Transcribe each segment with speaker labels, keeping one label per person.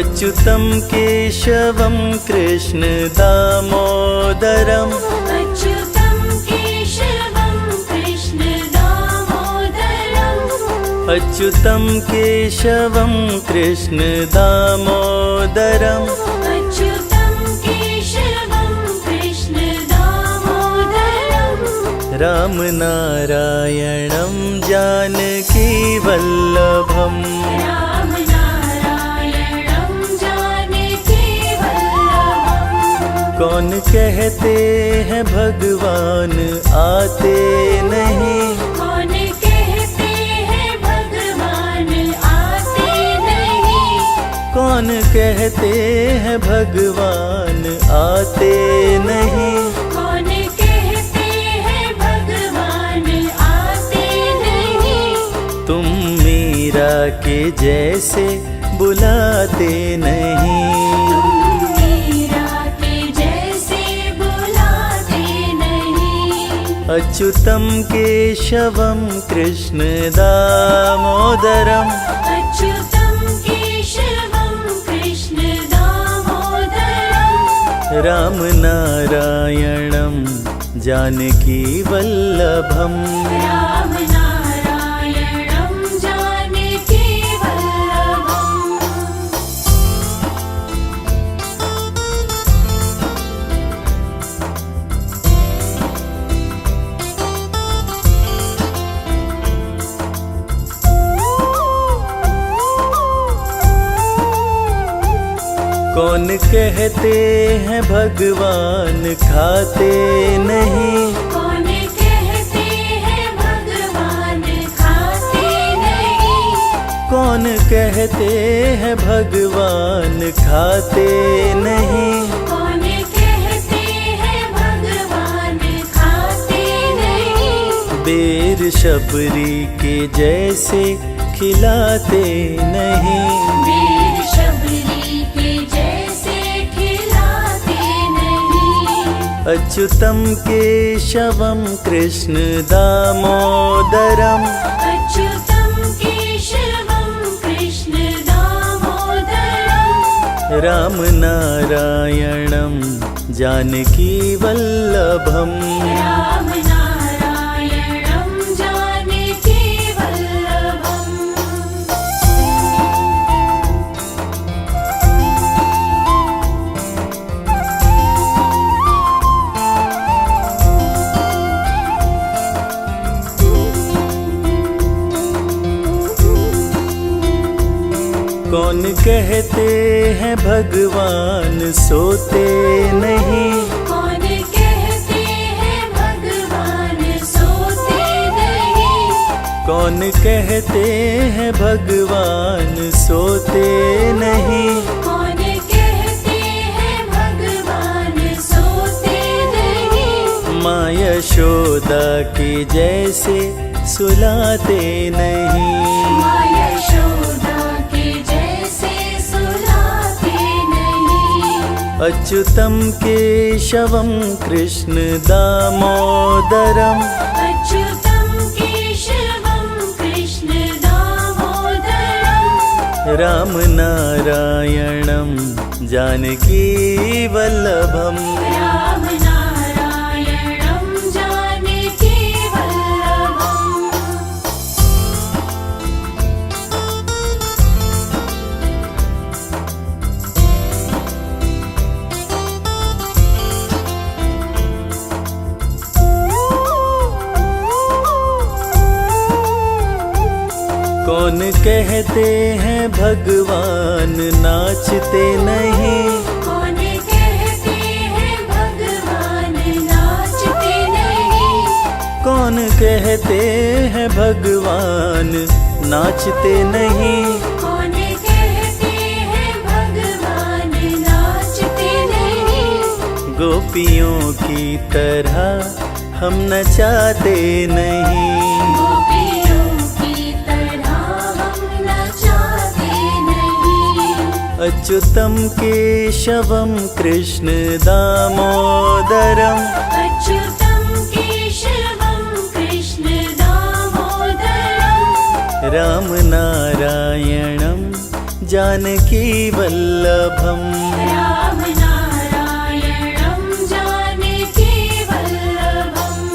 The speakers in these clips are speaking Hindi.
Speaker 1: अच्युतं केशवं कृष्ण दामोदरम्
Speaker 2: अच्युतं केशवं कृष्ण दामोदरम्
Speaker 1: अच्युतं केशवं कृष्ण दामोदरम्
Speaker 2: अच्युतं केशवं कृष्ण दामोदरम्
Speaker 1: रामनारायणं जानकी वल्लभम्
Speaker 2: रामनारायणं जानकी वल्लभम्
Speaker 1: कौन कहते हैं भगवान आते नहीं
Speaker 2: कौन कहते हैं भगवान आते नहीं
Speaker 1: कौन कहते हैं भगवान आते नहीं
Speaker 2: कौन कहते हैं भगवान आते नहीं
Speaker 1: तुम मीरा के जैसे बुलाते नहीं
Speaker 2: तुम मीरा के जैसे बुलाते नहीं
Speaker 1: अच्युतं केशवं कृष्ण दामोदरम्
Speaker 2: अच्युतं केशवं कृष्ण दामोदरम्
Speaker 1: रामनारायणं जानकी वल्लभम्
Speaker 2: रामनारायणं जानकी वल्लभम्
Speaker 1: कौन कहते हैं भगवान खाते नहीं
Speaker 2: कौन कहते हैं भगवान खाते नहीं
Speaker 1: कौन कहते हैं भगवान खाते नहीं
Speaker 2: कौन कहते हैं भगवान खाते नहीं
Speaker 1: बेर शबरी के जैसे खिलाते नहीं
Speaker 2: वीर शबरी के जैसे खिलाते नहीं
Speaker 1: अच्युतं केशवं कृष्ण दामोदरम्
Speaker 2: अच्युतं केशवं कृष्ण दामोदरम्
Speaker 1: रामनारायणं जानकी वल्लभम्
Speaker 2: रामनारायणं जानकी वल्लभम्
Speaker 1: कौन कहते हैं भगवान सोते नहीं
Speaker 2: कौन कहते हैं भगवान सोते नहीं
Speaker 1: कौन कहते हैं भगवान सोते नहीं
Speaker 2: कौन कहते हैं भगवान सोते नहीं
Speaker 1: माँ यशोदा के जैसे सुलाते नहीं
Speaker 2: माँ यशोदा के जैसे सुलाते नहीं
Speaker 1: अच्युतं केशवं कृष्ण दामोदरम्
Speaker 2: अच्युतं केशवं कृष्ण दामोदरम्
Speaker 1: रामनारायणं जानकी वल्लभम्
Speaker 2: रामनारायणं जानकी वल्लभम्
Speaker 1: कौन कहते हैं भगवान नाचते नहीं
Speaker 2: कौन कहते हैं भगवान नाचते नहीं
Speaker 1: कौन कहते हैं भगवान नाचते नहीं
Speaker 2: कौन कहते हैं भगवान नाचते नहीं
Speaker 1: गोपियों की तरह हम नचाते नहीं
Speaker 2: गोपियों की तरह हम नचाते नहीं
Speaker 1: अच्युतं केशवं कृष्ण दामोदरम्
Speaker 2: अच्युतं केशवं कृष्ण दामोदरम्
Speaker 1: रामनारायणं जानकी वल्लभम।
Speaker 2: राम नारायणं जानकी वल्लभम्।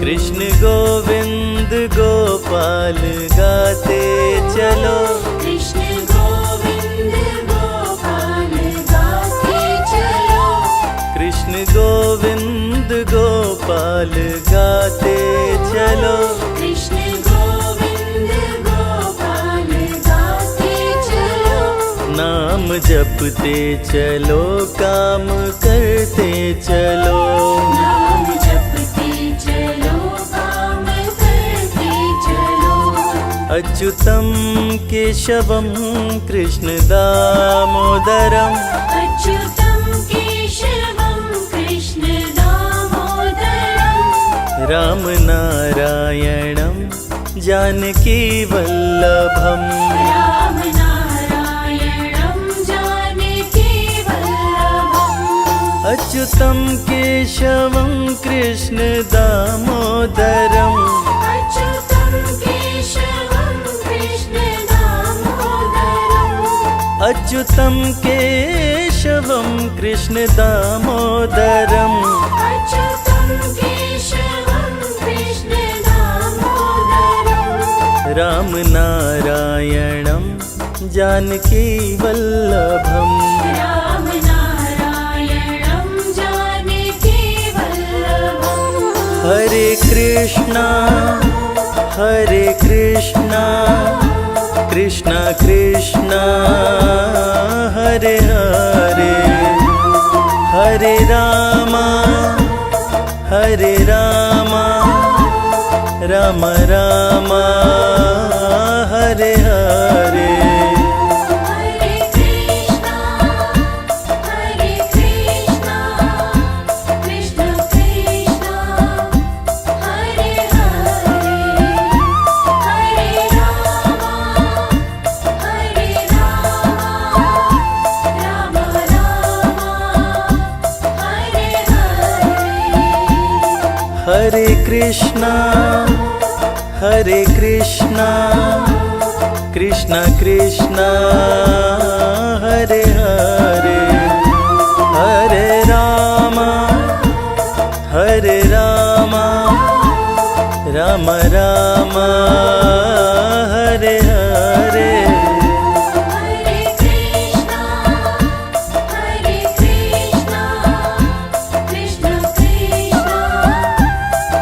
Speaker 1: कृष्ण गोविंद गोपाल गाते चलो,
Speaker 2: कृष्ण गोविंद गोपाल गाते चलो।
Speaker 1: कृष्ण गोविंद गोपाल गाते चलो।
Speaker 2: कृष्ण गोविंद गोपाल गाते चलो।
Speaker 1: नाम जपते चलो, काम करते चलो।
Speaker 2: नाम जपते चलो, काम करते चलो।
Speaker 1: अच्युतं केशवं कृष्ण दामोदरम्।
Speaker 2: अच्युतं केशवं कृष्ण दामोदरम्।
Speaker 1: राम नारायणं जानकी वल्लभम्।
Speaker 2: राम नारायणं जानकी वल्लभम्।
Speaker 1: अच्युतं केशवं कृष्ण दामोदरम्।
Speaker 2: अच्युतं केशवं कृष्ण दामोदरम्।
Speaker 1: अच्युतं केशवं कृष्ण दामोदरम्।
Speaker 2: अच्युतं केशवं कृष्ण दामोदरम्।
Speaker 1: राम नारायणं जानकी वल्लभम्।
Speaker 2: राम नारायणं जानकी वल्लभम्।
Speaker 1: हरे कृष्णा कृष्णा कृष्णा हरे हरे, हरे रामा राम रामा हरे हरे।
Speaker 2: हरे कृष्णा कृष्ण कृष्ण हरे हरे, हरे रामा राम राम हरे हरे।
Speaker 1: हरे कृष्णा कृष्ण कृष्ण हरे हरे, हरे रामा राम राम हरे हरे।
Speaker 2: हरे कृष्णा कृष्ण कृष्ण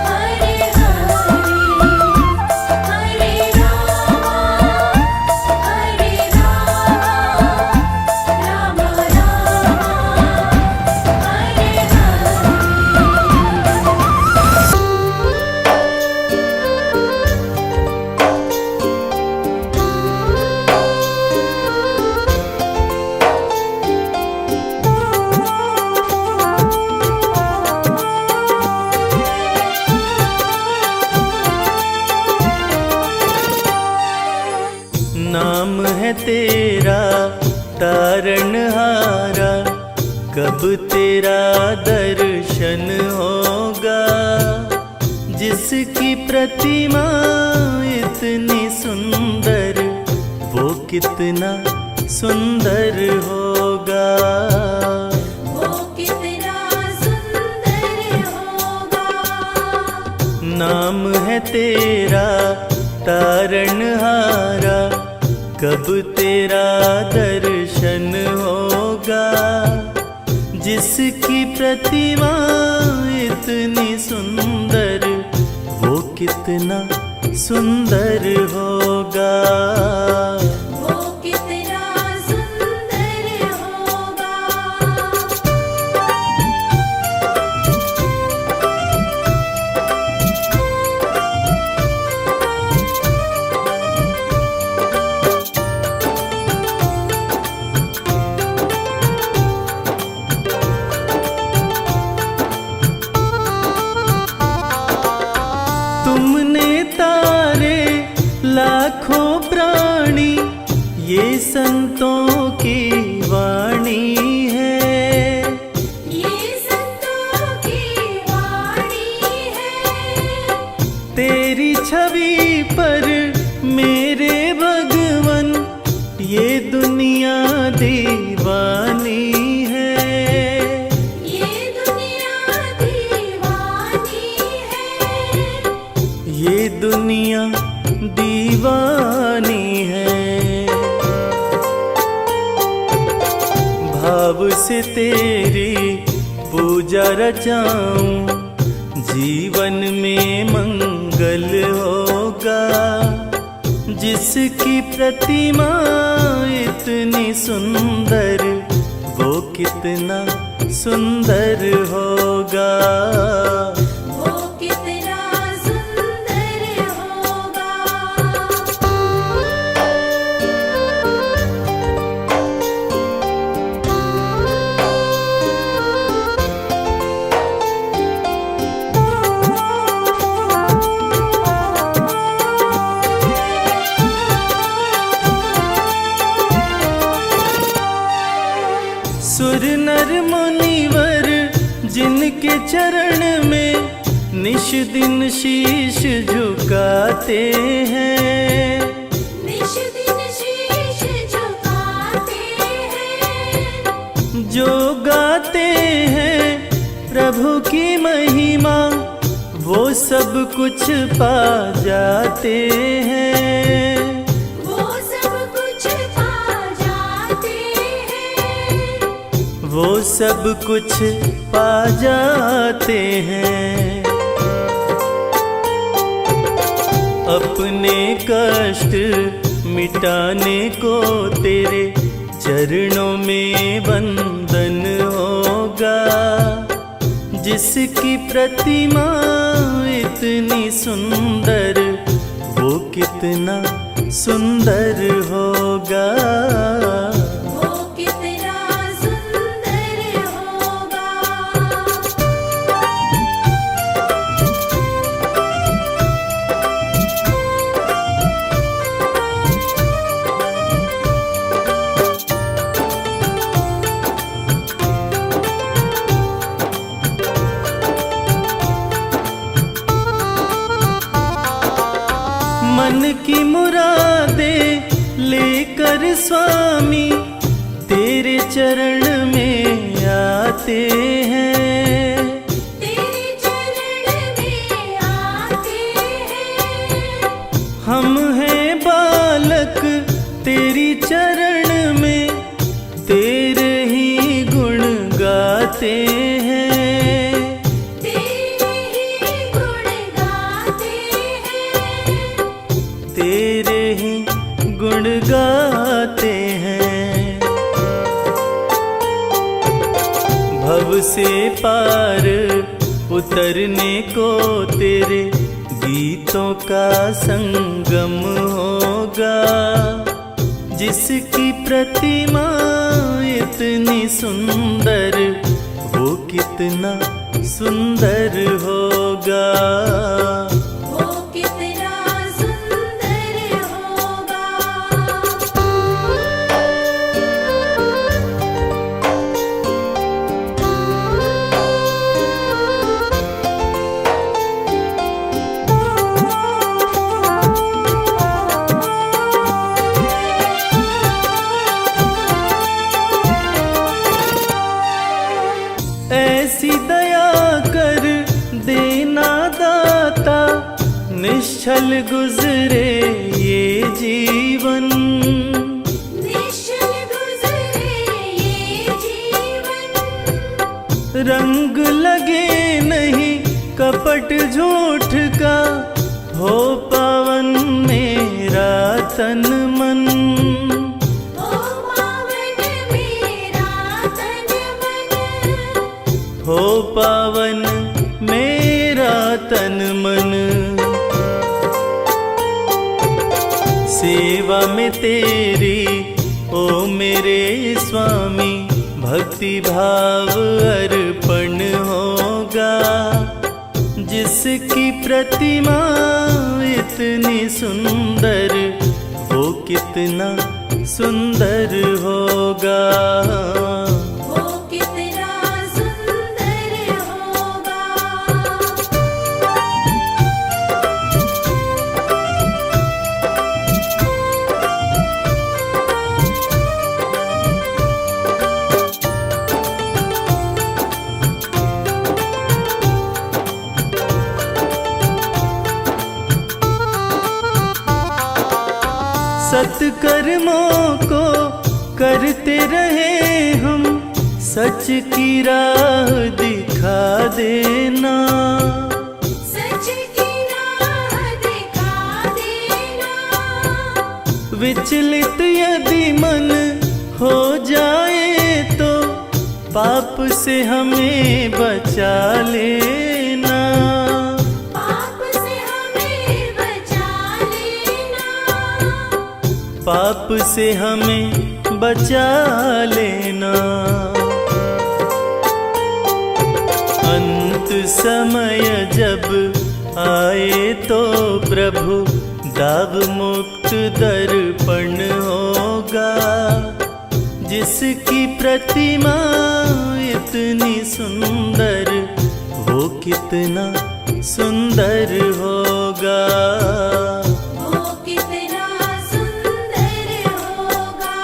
Speaker 2: हरे हरे, हरे रामा राम हरे
Speaker 1: नाम है तेरा तारणहारा, कब तेरा दर्शन होगा। जिसकी प्रतिमा इतनी सुंदर, वो कितना सुंदर होगा।
Speaker 2: वो कितना सुंदर होगा।
Speaker 1: नाम है तेरा तारणहारा, कब तेरा दर्शन होगा। जिसकी प्रतिमा इतनी सुंदर, वो कितना सुंदर होगा।
Speaker 2: वो कितना सुंदर होगा।
Speaker 1: तुमने तारे लाखों प्राणी ये संतों की वाणी है,
Speaker 2: ये संतों की वाणी है।
Speaker 1: तेरी छवि पर मेरे भगवन ये दुनिया दीवानी है,
Speaker 2: ये दुनिया दीवानी है,
Speaker 1: ये दुनिया दीवानी है। भाव से तेरी पूजा रचाऊं, जीवन में मंगल होगा। जिसकी प्रतिमा इतनी सुंदर, वो कितना सुंदर होगा।
Speaker 2: वो कितना सुंदर होगा।
Speaker 1: सुर नर मुनिवर जिनके चरण में निश दिन शीश झुकाते हैं,
Speaker 2: निश दिन शीश झुकाते हैं।
Speaker 1: जो गाते हैं प्रभु की महिमा, वो सब कुछ पा जाते हैं,
Speaker 2: वो सब कुछ पा जाते हैं,
Speaker 1: वो सब कुछ पा जाते हैं। अपने कष्ट मिटाने को तेरे चरणों में बंधन होगा। जिसकी प्रतिमा इतनी सुंदर, वो कितना सुंदर होगा।
Speaker 2: वो कितना सुंदर होगा।
Speaker 1: मन की मुरादे लेकर स्वामी तेरे चरण में आते हैं,
Speaker 2: तेरे चरण में आते हैं।
Speaker 1: हम हैं बालक तेरी चरण में, तेरे ही गुण गाते हैं,
Speaker 2: तेरे ही गुण गाते हैं,
Speaker 1: तेरे ही गुण गाते हैं। भव से पार उतरने को तेरे गीतों का संगम होगा। जिसकी प्रतिमा इतनी सुंदर, वो कितना सुंदर होगा।
Speaker 2: वो कितना सुंदर होगा।
Speaker 1: ऐसी दया कर देना दाता, निश्चल गुजरे ये जीवन।
Speaker 2: निश्चल गुजरे ये जीवन,
Speaker 1: रंग लगे नहीं कपट झूठ का, हो पावन मेरा तन मन।
Speaker 2: ओ पावन मेरा तन मन,
Speaker 1: हो पावन मेरा तन मन। सेवा में तेरी ओ मेरे स्वामी, भक्ति भाव अर्पण होगा। जिसकी प्रतिमा इतनी सुंदर, वो कितना सुंदर होगा।
Speaker 2: वो कितना सुंदर होगा।
Speaker 1: सत्कर्मों को करते रहे हम, सच की राह दिखा देना।
Speaker 2: सच की राह दिखा देना।
Speaker 1: विचलित यदि मन हो जाए तो पाप से हमें बचा लेना।
Speaker 2: पाप से हमें बचा लेना।
Speaker 1: पाप से हमें बचा लेना। अंत समय जब आए तो प्रभु दाव मुक्त दर्पण होगा। जिसकी प्रतिमा इतनी सुंदर, वो कितना सुंदर होगा।
Speaker 2: वो कितना सुंदर होगा।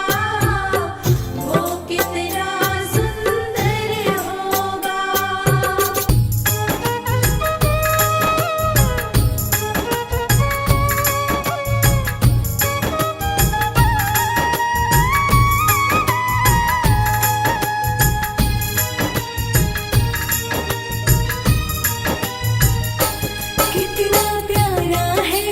Speaker 2: वो कितना सुंदर होगा। कितना प्यारा है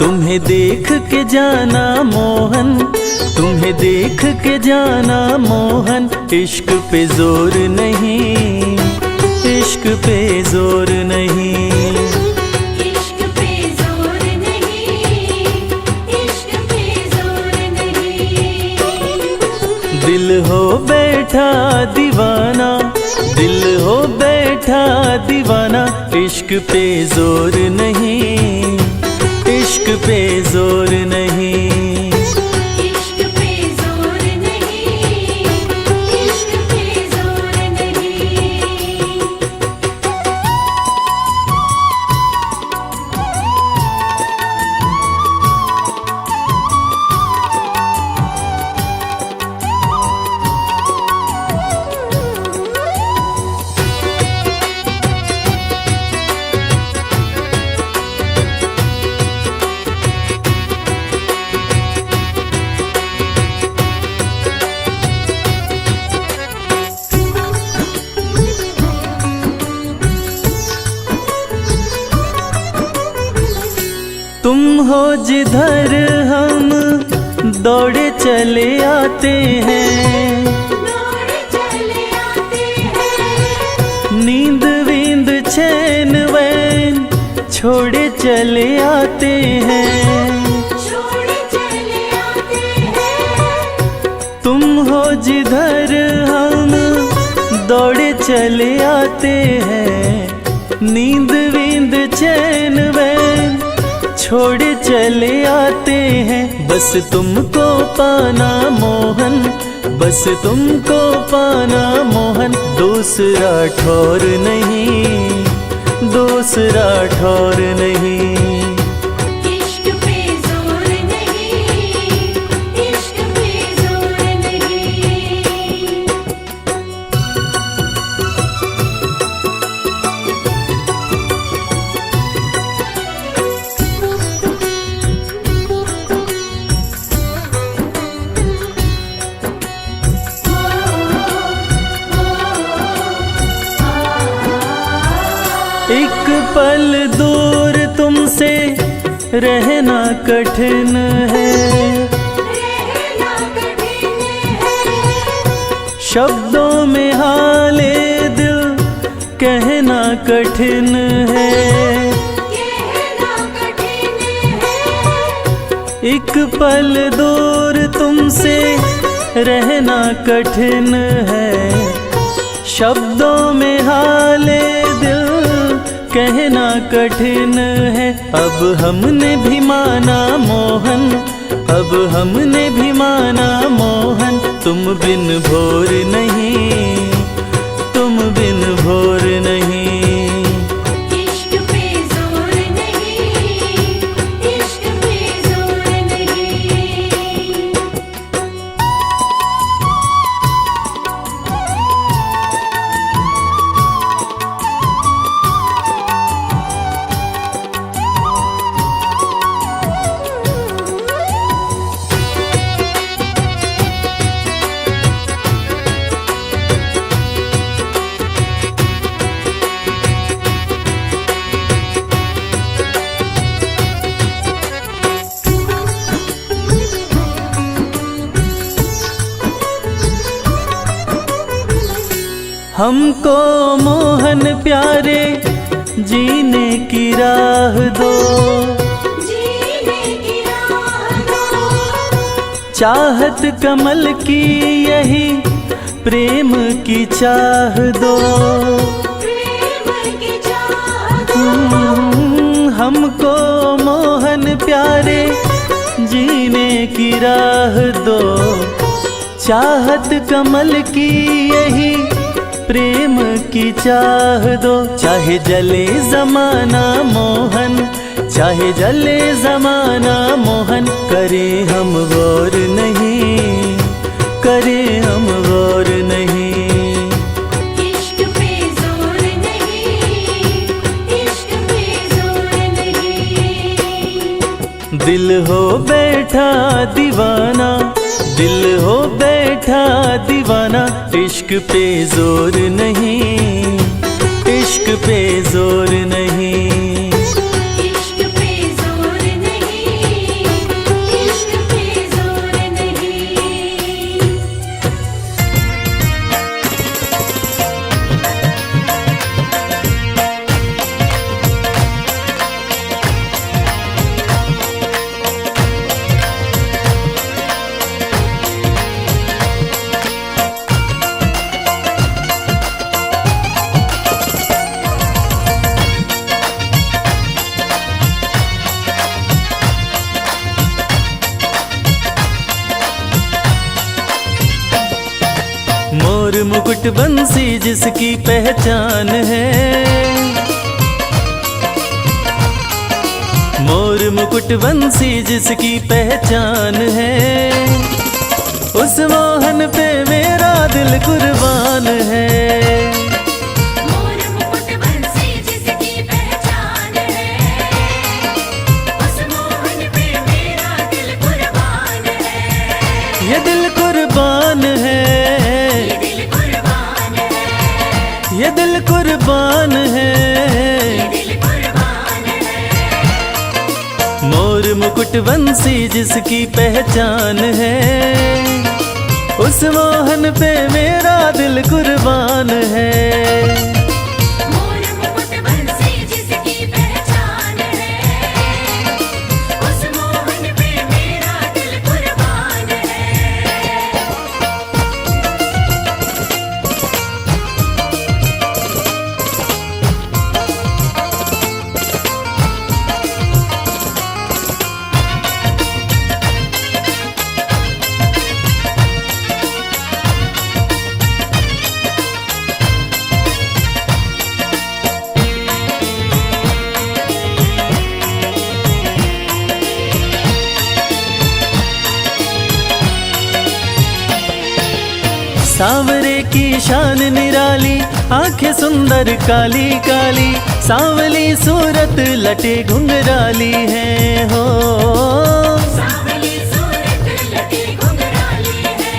Speaker 1: तुम्हें देख के जाना मोहन, तुम्हें देख के जाना मोहन, इश्क पे जोर नहीं, इश्क पे जोर नहीं,
Speaker 2: इश्क पे जोर नहीं, इश्क पे जोर नहीं।
Speaker 1: दिल हो बैठा दीवाना, दिल हो बैठा दीवाना, इश्क पे जोर नहीं, इश्क पे जोर नहीं,
Speaker 2: इश्क पे जोर नहीं, इश्क पे जोर नहीं।
Speaker 1: तुम हो जिधर हम दौड़े चले आते हैं,
Speaker 2: दौड़े चले आते हैं,
Speaker 1: नींद वींद चैन वैन छोड़े चले आते हैं।
Speaker 2: छोड़े चले आते हैं।
Speaker 1: तुम हो जिधर हम दौड़े चले आते हैं, नींद वींद चैन वैन छोड़े चले आते हैं। बस तुमको पाना मोहन, बस तुमको पाना मोहन, दूसरा ठौर नहीं, दूसरा ठौर नहीं,
Speaker 2: इश्क पे जोर नहीं, इश्क पे जोर नहीं।
Speaker 1: एक पल दूर तुमसे रहना कठिन है,
Speaker 2: रहना कठिन है।
Speaker 1: शब्दों में हाले दिल कहना कठिन है।
Speaker 2: कहना कठिन है।
Speaker 1: एक पल दूर तुमसे रहना कठिन है, शब्दों में हाले दिल कहना कठिन है। अब हमने भी माना मोहन, अब हमने भी माना मोहन, तुम बिन भोर नहीं, तुम बिन भोर नहीं,
Speaker 2: इश्क पे जोर नहीं, इश्क पे जोर नहीं।
Speaker 1: हमको मोहन प्यारे जीने की राह दो,
Speaker 2: जीने की राह दो।
Speaker 1: चाहत कमल की यही प्रेम की चाह दो।
Speaker 2: प्रेम की चाह दो।
Speaker 1: हमको मोहन प्यारे जीने की राह दो, चाहत कमल की यही प्रेम की चाह दो। चाहे जले जमाना मोहन, चाहे जले जमाना मोहन, करे हम गौर नहीं, करे हम गौर नहीं,
Speaker 2: इश्क पे जोर नहीं, इश्क पे जोर नहीं।
Speaker 1: दिल हो बैठा दीवाना, दिल हो बैठा दीवाना, इश्क पे जोर नहीं, इश्क पे जोर नहीं,
Speaker 2: इश्क पे जोर नहीं,
Speaker 1: मुकुट बंसी जिसकी पहचान है, मोर मुकुट बंसी जिसकी पहचान है, उस मोहन पे मेरा दिल कुर्बान है।
Speaker 2: मोर मुकुट बंसी जिसकी पहचान है, उस मोहन पे मेरा दिल कुर्बान है।
Speaker 1: ये दिल कुर्बान है,
Speaker 2: ये दिल कुर्बान है,
Speaker 1: ये दिल कुर्बान है।
Speaker 2: ये दिल कुर्बान है।
Speaker 1: मोर मुकुट बंसी जिसकी पहचान है, उस मोहन पे मेरा दिल कुर्बान है।
Speaker 2: मोर मुकुट बंसी जिसकी पहचान है, उस मोहन पे मेरा दिल कुर्बान है।
Speaker 1: सांवरे की शान निराली, आंखें सुंदर काली काली, सांवली सूरत लटे घुंघराली है हो।
Speaker 2: सांवली सूरत लटे घुंघराली है,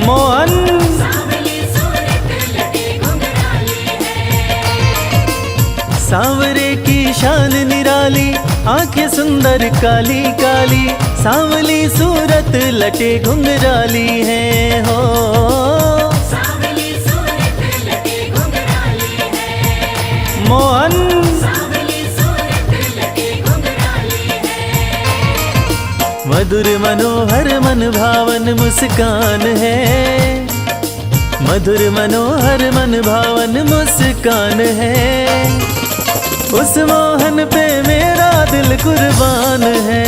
Speaker 1: मोहन
Speaker 2: सांवली सूरत लटे घुंघराली है।
Speaker 1: सांवरे की शान निराली, आंखें सुंदर काली काली, सांवली सूरत लटे घुंघराली है हो।
Speaker 2: सांवली सूरत लटे घुंघराली है,
Speaker 1: मोहन
Speaker 2: सांवली सूरत लटे घुंघराली है।
Speaker 1: मधुर मनोहर मन भावन मुस्कान है, मधुर मनोहर मन भावन मुस्कान है, उस मोहन पे मेरा दिल कुर्बान है।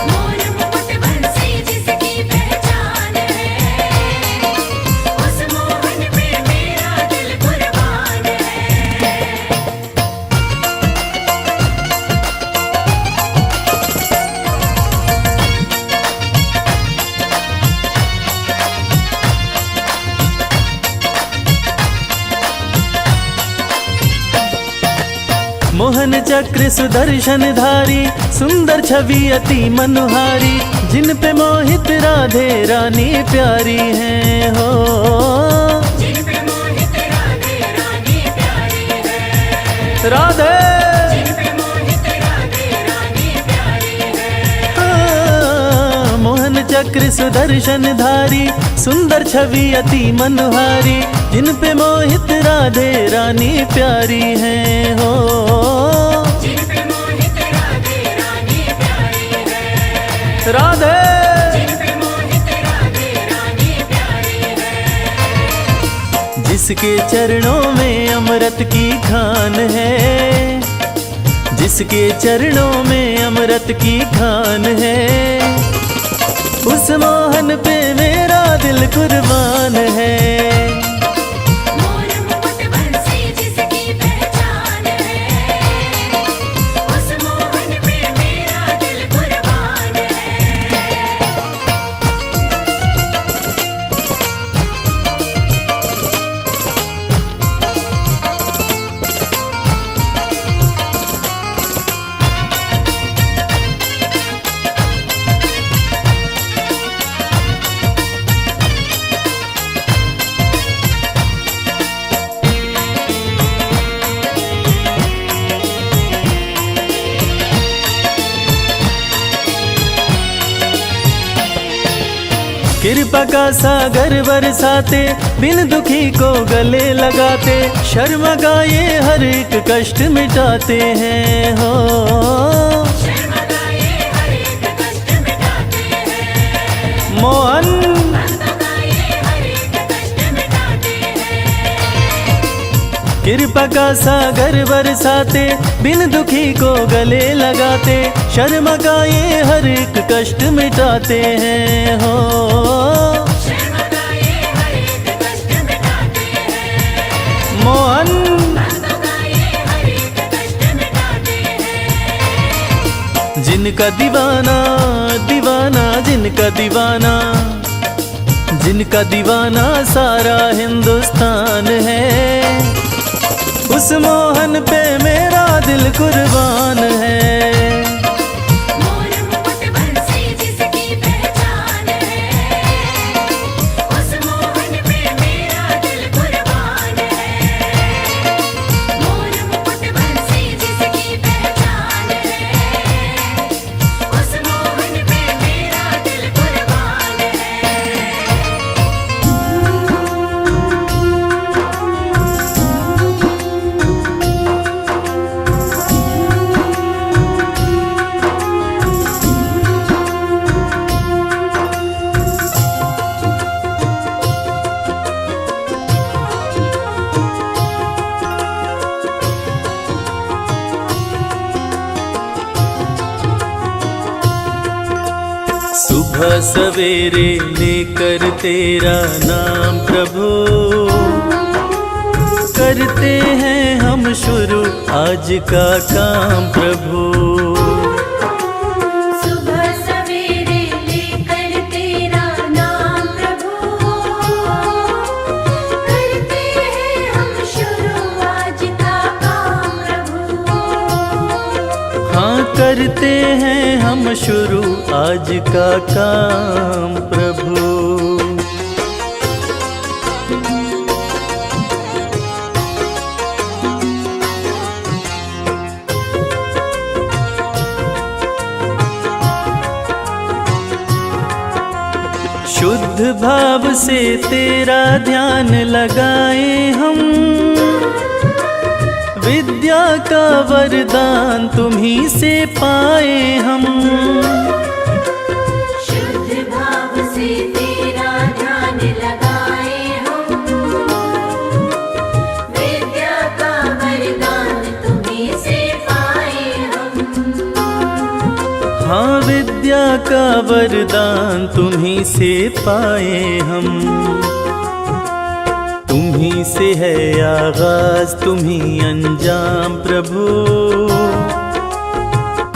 Speaker 2: मोर मुकुट बंसी जिसकी पहचान है, उस मोहन पे मेरा दिल कुर्बान है।
Speaker 1: मोहन चक्र सुदर्शन धारी, सुंदर छवि अति मनोहारी, जिन पे मोहित राधे रानी प्यारी है हो।
Speaker 2: जिन पे मोहित राधे रानी प्यारी है,
Speaker 1: राधे
Speaker 2: जिन पे मोहित राधे रानी प्यारी है।
Speaker 1: हाँ, मोहन चक्र सुदर्शन धारी, सुंदर छवि अति मनोहारी, जिन पे मोहित राधे रानी प्यारी है हो।
Speaker 2: जिन पे मोहित राधे रानी प्यारी है,
Speaker 1: राधे
Speaker 2: जिन पे मोहित राधे रानी प्यारी है।
Speaker 1: जिसके चरणों में अमृत की खान है, जिसके चरणों में अमृत की खान है, उस मोहन पे मेरा दिल कुर्बान है।
Speaker 2: मोर मुकुट बंसी जिसकी पहचान है, उस मोहन पे मेरा दिल कुर्बान है।
Speaker 1: कृपा का सागर बरसाते, बिन दुखी को गले लगाते, शर्मा गाये हर एक कष्ट मिटाते हैं हो।
Speaker 2: शर्मा गाये हर एक कष्ट मिटाते हैं,
Speaker 1: मोहन
Speaker 2: भक्त गाये हर एक कष्ट मिटाते हैं।
Speaker 1: कृपा का सागर बरसाते, बिन दुखी को गले लगाते, शर्मा गाये हर एक कष्ट मिटाते हैं हो।
Speaker 2: शर्मा गाये हर एक
Speaker 1: जिनका दीवाना दीवाना जिनका दीवाना, जिनका दीवाना सारा हिंदुस्तान है, उस मोहन पे मेरा दिल कुर्बान है। सुबह सवेरे लेकर तेरा नाम प्रभु, करते हैं हम शुरू आज का काम प्रभु।
Speaker 3: सुबह सवेरे लेकर तेरा नाम प्रभु, करते हैं हम शुरू आज का काम प्रभु।
Speaker 1: हाँ करते हैं हम शुरू आज का काम प्रभु। शुद्ध भाव से तेरा ध्यान लगाए हम, विद्या का वरदान तुम्हीं से पाए हम।
Speaker 3: शुद्ध भाव से तेरा ध्यान लगाए हम, विद्या का वरदान तुम्हीं से पाए हम।
Speaker 1: हाँ विद्या का वरदान तुम्हीं से पाए हम। तुम्हीं से है आगाज तुम्हीं अंजाम प्रभु,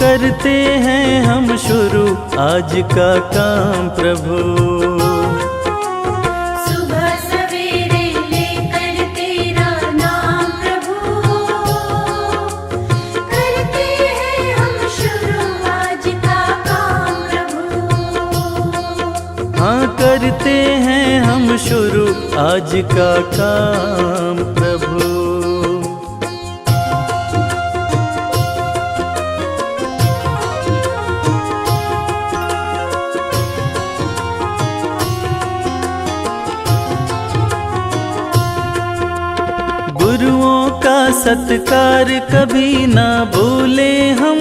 Speaker 1: करते हैं हम शुरू आज का काम प्रभु।
Speaker 3: सुबह सवेरे लेकर तेरा नाम प्रभु, करते हैं हम शुरू आज का काम प्रभु।
Speaker 1: हाँ करते हैं हम शुरू आज का काम प्रभु। गुरुओं का सत्कार कभी ना भूले हम,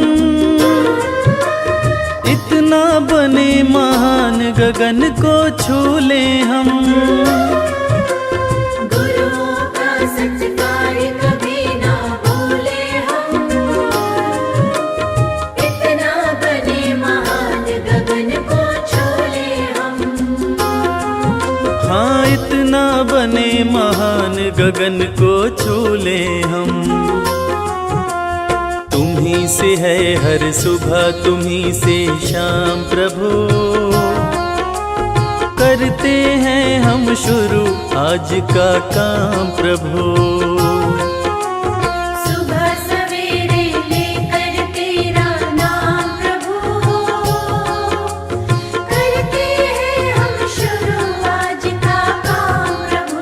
Speaker 1: इतना बने महान गगन को छू ले हम।
Speaker 3: गुरुओं का सत्कार कभी ना भूले हम, इतना बने महान गगन को छू ले हम।
Speaker 1: हाँ इतना बने महान गगन को छू ले हम। तुम्हीं से है हर सुबह तुम्हीं से शाम प्रभु, करते हैं हम शुरू आज का काम प्रभु।
Speaker 3: सुबह सवेरे लेकर तेरा नाम प्रभु, करते हैं हम शुरू आज का काम प्रभु।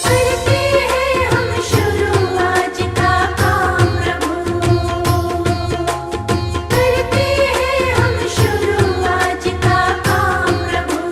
Speaker 3: करते हैं हम शुरू आज का काम प्रभु, करते हैं हम शुरू आज का काम प्रभु।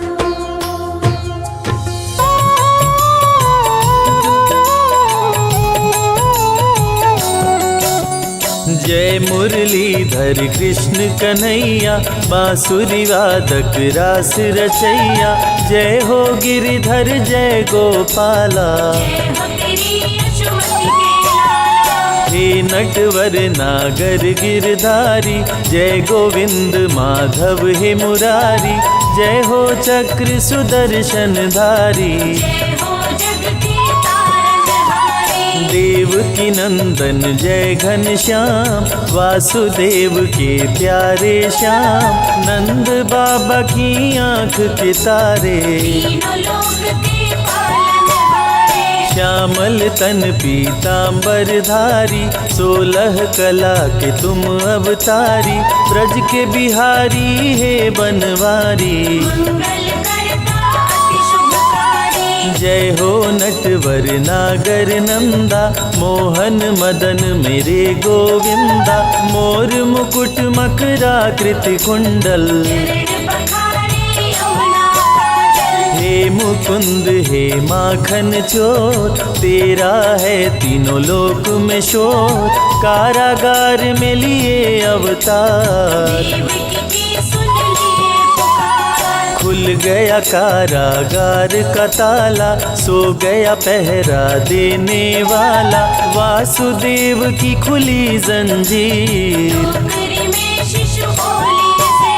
Speaker 1: जय मुरलीधर कृष्ण कन्हैया, बांसुरी वादक रास रचैया। जय हो गिरिधर जय गोपाला,
Speaker 3: जय हो तेरी यशोमती के लाला।
Speaker 1: हे नटवर नागर गिरधारी। जय गोविंद माधव हे मुरारी। जय हो चक्र सुदर्शन धारी।
Speaker 3: जय हो जग के तारनहारी।
Speaker 1: देवकी नंदन जय घनश्याम, वासुदेव के प्यारे श्याम, नंद बाबा की आँख के तारे,
Speaker 3: तीनों लोक के पालनहारे।
Speaker 1: श्यामल तन पीतांबर धारी, 16 कला के तुम अवतारी, ब्रज के बिहारी हे बनवारी।
Speaker 3: मंगल करता अति शुभकारी,
Speaker 1: जय हो नटवर नागर नंदा, मोहन मदन मेरे गोविंदा, मोर मुकुट मकराकृति कुंडल,
Speaker 3: चरण पखारे यमुना काजल।
Speaker 1: हे मुकुंद हे माखन चोर, तेरा है तीनों लोक में शोर, कारागार में लिए अवतार,
Speaker 3: देवकी की सुन लिए पुकार,
Speaker 1: खुल गया कारागार का ताला, सो गया पहरा देने वाला, वासुदेव की खुली जंजीर।
Speaker 3: डोकरी में शिशु बोली से,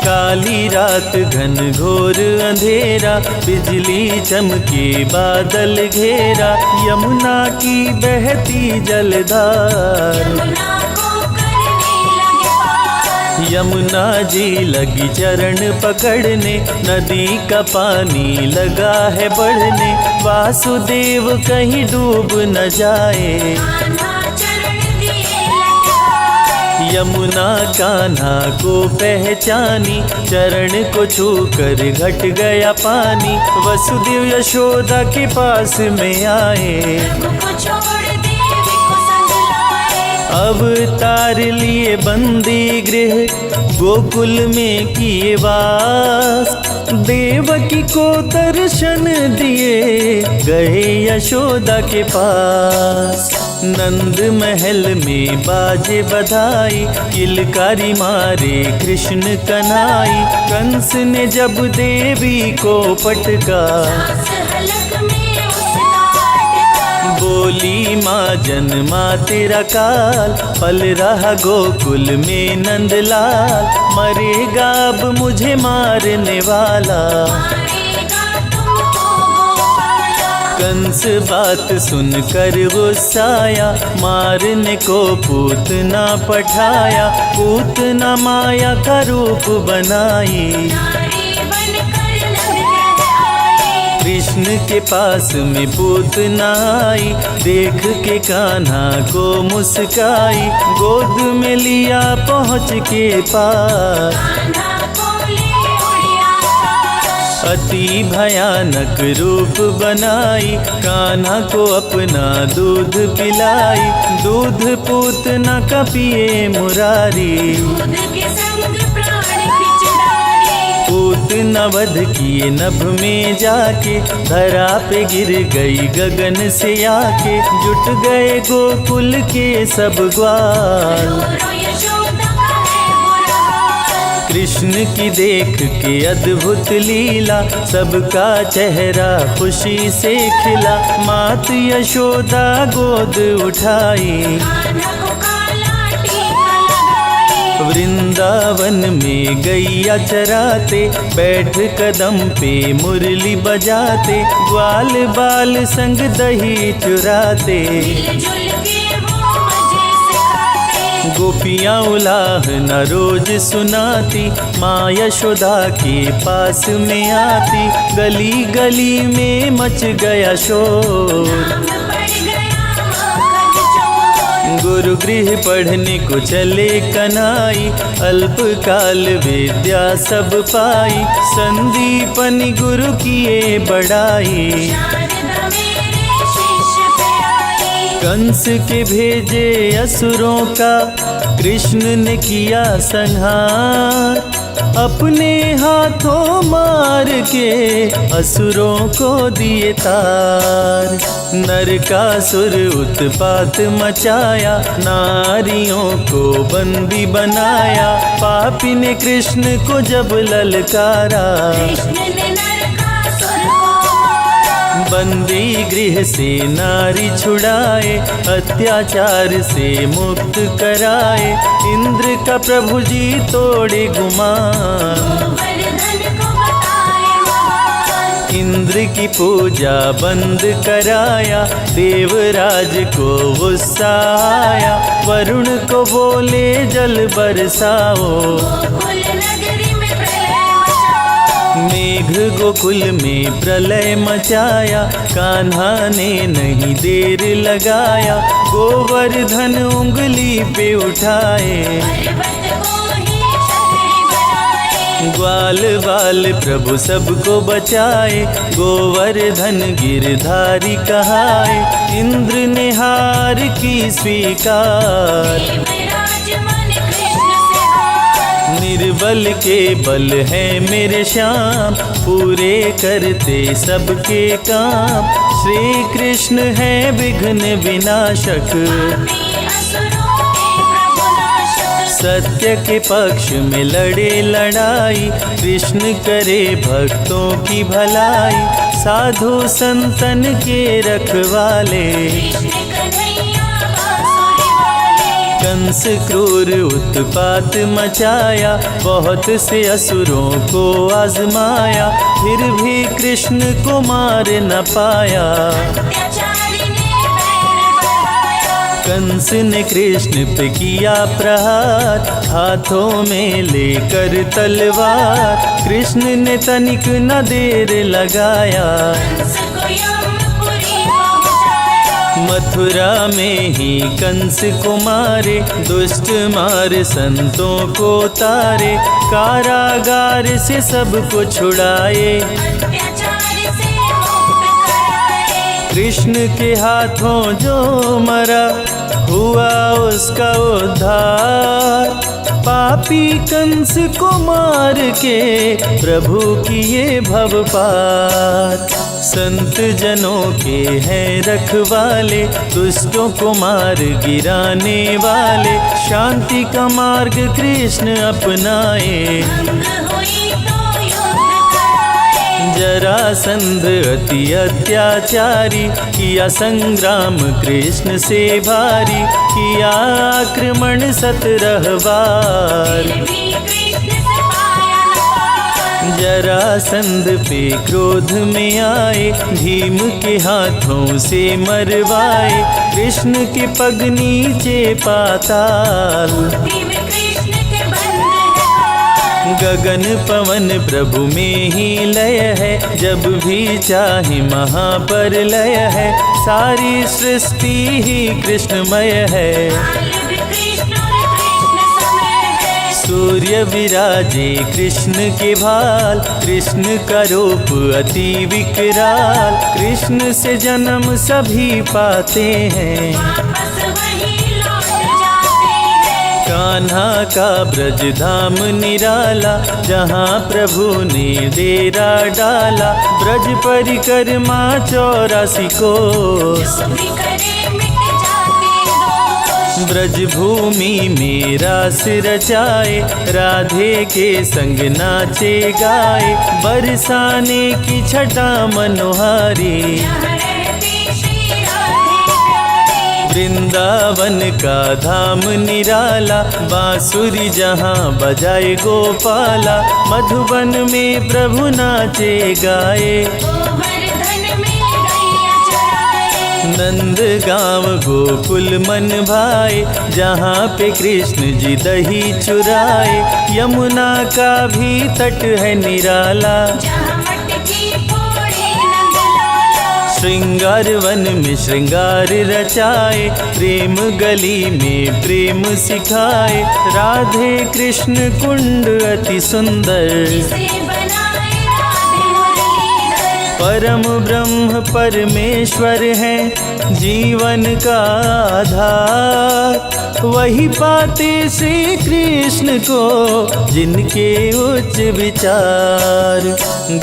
Speaker 1: काली रात घन घोर अंधेरा, बिजली चमके बादल घेरा, यमुना की बहती जलधार,
Speaker 3: यमुना को करने लगे पार।
Speaker 1: यमुना जी लगी चरण पकड़ने, नदी का पानी लगा है बढ़ने, वासुदेव कहीं डूब न जाए,
Speaker 3: कान्हा चरण दिए लटकाए।
Speaker 1: यमुना कान्हा को पहचानी, चरण को छूकर घट गया पानी, वसुदेव यशोदा के पास में आए,
Speaker 3: प्रभु को छोड़ देवी को संग लाए।
Speaker 1: अवतार लिए बंदी गृह, गोकुल में किए वास, देवकी को दर्शन दिए, गए यशोदा के पास। नंद महल में बाजे बधाई, किलकारी मारे कृष्ण कन्हाई, कंस ने जब देवी को पटका,
Speaker 3: सास हलक में उसका अटका।
Speaker 1: बोली माँ जन्मा तेरा काल, पल रहा गोकुल में नंदलाल, मरेगा अब मुझे मारने वाला।
Speaker 3: मारेगा तुमको गोपाला,
Speaker 1: कंस बात सुनकर गुस्साया, मारने को पूतना पठाया, पूतना माया का रूप बनाई,
Speaker 3: नारी बनकर नवग्रह आई।
Speaker 1: कृष्ण के पास में पूतना आई, देख के कान्हा को मुस्काई, गोद में लिया पहुँच के पास,
Speaker 3: कान्हा को ले उड़िया आकाश।
Speaker 1: अति भयानक रूप बनाई, कान्हा को अपना दूध पिलाई, दूध पूतना का पिए मुरारी,
Speaker 3: दूध के संग प्राण खिंच डाले,
Speaker 1: पूतना वध किए नभ में जाके, धरा पे गिर गई गगन से आके, जुट गए गोकुल के सब ग्वाल,
Speaker 3: रो रो यशोदा का है बुरा हाल।
Speaker 1: कृष्ण की देख के अद्भुत लीला, सबका चेहरा खुशी से खिला, मात यशोदा गोद उठाई,
Speaker 3: कान्हा को काला टीका लगाई।
Speaker 1: वृंदावन में गैया चराते, बैठ कदम पे मुरली बजाते, ग्वाल बाल संग दही चुराते,
Speaker 3: मिलजुल के वो मजे से खाते,
Speaker 1: गोपियाँ उलाहना रोज सुनाती, माँ यशोदा के पास में आती, गली गली में मच गया शोर,
Speaker 3: नाम पड़ गया माखन चोर।
Speaker 1: गुरु गृह पढ़ने को चले कन्हाई, अल्पकाल विद्या सब पाई, संदीपनि गुरु किए बड़ाई,
Speaker 3: शारदा मेरे शिष्य पे आई।
Speaker 1: कंस के भेजे असुरों का, कृष्ण ने किया संहार, अपने हाथों मार के असुरों को दिए तार, नरकासुर उत्पात मचाया, नारियों को बंदी बनाया, पापी ने कृष्ण को जब ललकारा,
Speaker 3: कृष्ण ने नरकासुर को मारा,
Speaker 1: बंदी गृह से नारी छुड़ाए, अत्याचार से मुक्त कराए, इंद्र का प्रभु जी तोड़े गुमान,
Speaker 3: गोवर्धन को बताए महान।
Speaker 1: इंद्र की पूजा बंद कराया, देवराज को गुस्सा आया, वरुण को बोले जल बरसाओ,
Speaker 3: गोकुल नगरी में प्रलय मचाओ।
Speaker 1: मेघ गोकुल में प्रलय मचाया, कान्हा ने नहीं देर लगाया, गोवर्धन उंगली पे उठाए,
Speaker 3: पर्वत को ही छतरी बनाए।
Speaker 1: ग्वाल बाल प्रभु सबको बचाए, गोवर्धन गिरधारी कहाए, इंद्र ने हार की स्वीकार,
Speaker 3: देवराज मन कृष्ण से हार।
Speaker 1: निर्बल के बल है मेरे श्याम, पूरे करते सबके काम, श्री कृष्ण है विघ्न विनाशक,
Speaker 3: पापी असुरों के प्रभु नाशक।
Speaker 1: सत्य के पक्ष में लड़े लड़ाई, कृष्ण करे भक्तों की भलाई, साधु संतन के रखवाले,
Speaker 3: कृष्ण कन्हैया बांसुरी वाले।
Speaker 1: कंस क्रूर उत्पात मचाया, बहुत से असुरों को आजमाया, फिर भी कृष्ण को मार न पाया,
Speaker 3: अत्याचारी ने पैर बढ़ाया।
Speaker 1: कंस ने कृष्ण पे किया प्रहार, हाथों में लेकर तलवार, कृष्ण ने तनिक न देर लगाया,
Speaker 3: कंस को यमपुरी पहुंचाया।
Speaker 1: मथुरा में ही कंस को मारे, दुष्ट मार संतों को तारे, कारागार से सबको छुड़ाए,
Speaker 3: अत्याचारी से मुक्त कराए।
Speaker 1: कृष्ण के हाथों जो मरा, हुआ उसका उद्धार, पापी कंस को मार के प्रभु किए भव पार। संत जनों के हैं रखवाले, दुष्टों को मार गिराने वाले, शांति का मार्ग कृष्ण अपनाए,
Speaker 3: भंग हुई तो युद्ध कराए।
Speaker 1: जरासंध अति अत्याचारी, किया संग्राम कृष्ण से भारी, किया आक्रमण 17 बार,
Speaker 3: फिर भी कृष्ण से पाया न पार।
Speaker 1: जरासंध पे क्रोध में आए, भीम के हाथों से मरवाए, कृष्ण के पग नीचे पाताल,
Speaker 3: बुद्धि में कृष्ण के बंद है काल।
Speaker 1: गगन पवन प्रभु में ही लय है, जब भी चाहे महाप्रलय है, सारी सृष्टि ही कृष्णमय है,
Speaker 3: काल भी कृष्ण और कृष्ण समय है।
Speaker 1: सूर्य विराजे कृष्ण के भाल, कृष्ण का रूप अति विकराल, कृष्ण से जन्म सभी पाते हैं,
Speaker 3: वापस वही लौट जाते हैं।
Speaker 1: कान्हा का ब्रज धाम निराला, जहाँ प्रभु ने डेरा डाला, ब्रज परिक्रमा 84 कोस,
Speaker 3: जो भी करे मिट जाते दोष।
Speaker 1: ब्रज भूमि में रास रचाए, राधे के संग नाचे गाए, बरसाने की छटा मनोहारी,
Speaker 3: यहाँ रहती श्री राधे प्यारी।
Speaker 1: वृंदावन का धाम निराला, बांसुरी जहाँ बजाए गोपाला, मधुबन में प्रभु नाचे गाए,
Speaker 3: गोवर्धन में गैया चराए।
Speaker 1: नंद गाँव गोकुल मन भाए, जहाँ पे कृष्ण जी दही चुराए, यमुना का भी तट है निराला,
Speaker 3: जहाँ मटकी फोड़े नंदलाला।
Speaker 1: श्रृंगार वन में श्रृंगार रचाए, प्रेम गली में प्रेम सिखाए, राधे कृष्ण कुंड अति सुंदर,
Speaker 3: जिसे बनाए राधे मुरलीधर।
Speaker 1: परम ब्रह्म परमेश्वर है जीवन का आधार, वही पाते श्री कृष्ण को जिनके उच्च विचार।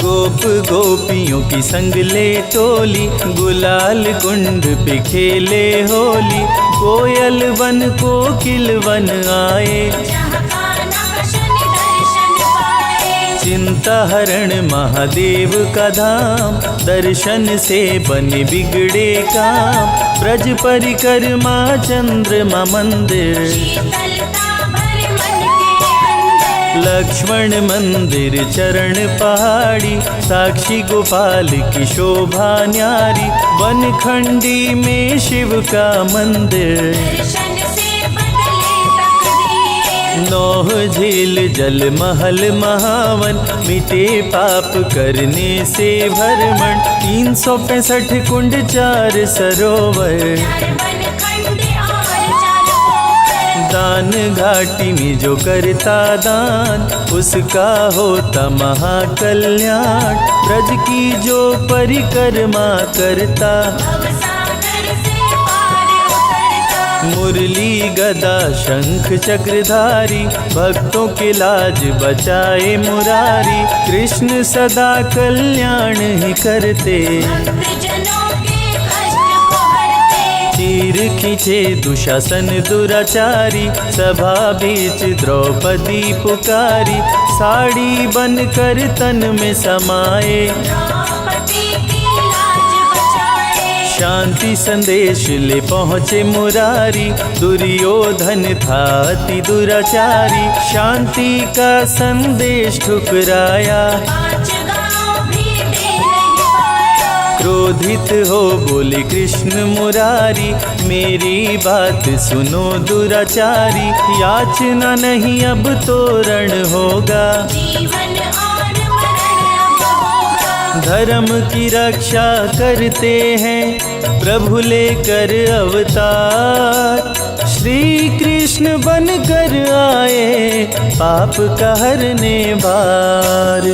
Speaker 1: गोप गोपियों की संग ले टोली, गुलाल कुंड पे खेले होली, कोयल वन कोकिल वन आए,
Speaker 3: जहाँ कान्हा शनि दर्शन पाए।
Speaker 1: चिंता हरण महादेव का धाम, दर्शन से बने बिगड़े काम, ब्रज परिक्रमा चंद्रमा मंदिर,
Speaker 3: शीतलता भर मन के अंदर।
Speaker 1: लक्ष्मण मंदिर चरण पहाड़ी, साक्षी गोपाल की शोभा न्यारी। वनखंडी में शिव का मंदिर,
Speaker 3: दर्शन से बदले तकदीर।
Speaker 1: नौह झील जल महल महावन, मिटे पाप करने से भरमण। 365 कुंड 4 सरोवर,
Speaker 3: वनखंड और 4 पोखर।
Speaker 1: दान घाटी में जो करता दान, उसका होता महाकल्याण। ब्रज की जो परिक्रमा करता,
Speaker 3: भवसागर से पार उतरता।
Speaker 1: मुरली गदा शंख चक्रधारी, भक्तों के लाज बचाए मुरारी। कृष्ण सदा कल्याण ही करते,
Speaker 3: भक्तजनों के कष्ट को हरते।
Speaker 1: तीर खींचे दुशासन दुराचारी, सभा बीच द्रौपदी पुकारी। साड़ी बनकर तन में समाए,
Speaker 3: द्रौपदी की लाज बचाए।
Speaker 1: शांति संदेश ले पहुँचे मुरारी। दुर्योधन था अति दुराचारी, शांति का संदेश ठुकराया।
Speaker 3: 5 गाँव भी दे नहीं पाया।
Speaker 1: क्रोधित हो बोले कृष्ण मुरारी, मेरी बात सुनो दुराचारी। याचना नहीं अब तो रण होगा,
Speaker 3: जीवन और मरण अब होगा।
Speaker 1: धर्म की रक्षा करते हैं प्रभु लेकर अवतार। श्री कृष्ण बनकर आए, पाप का हरने बार।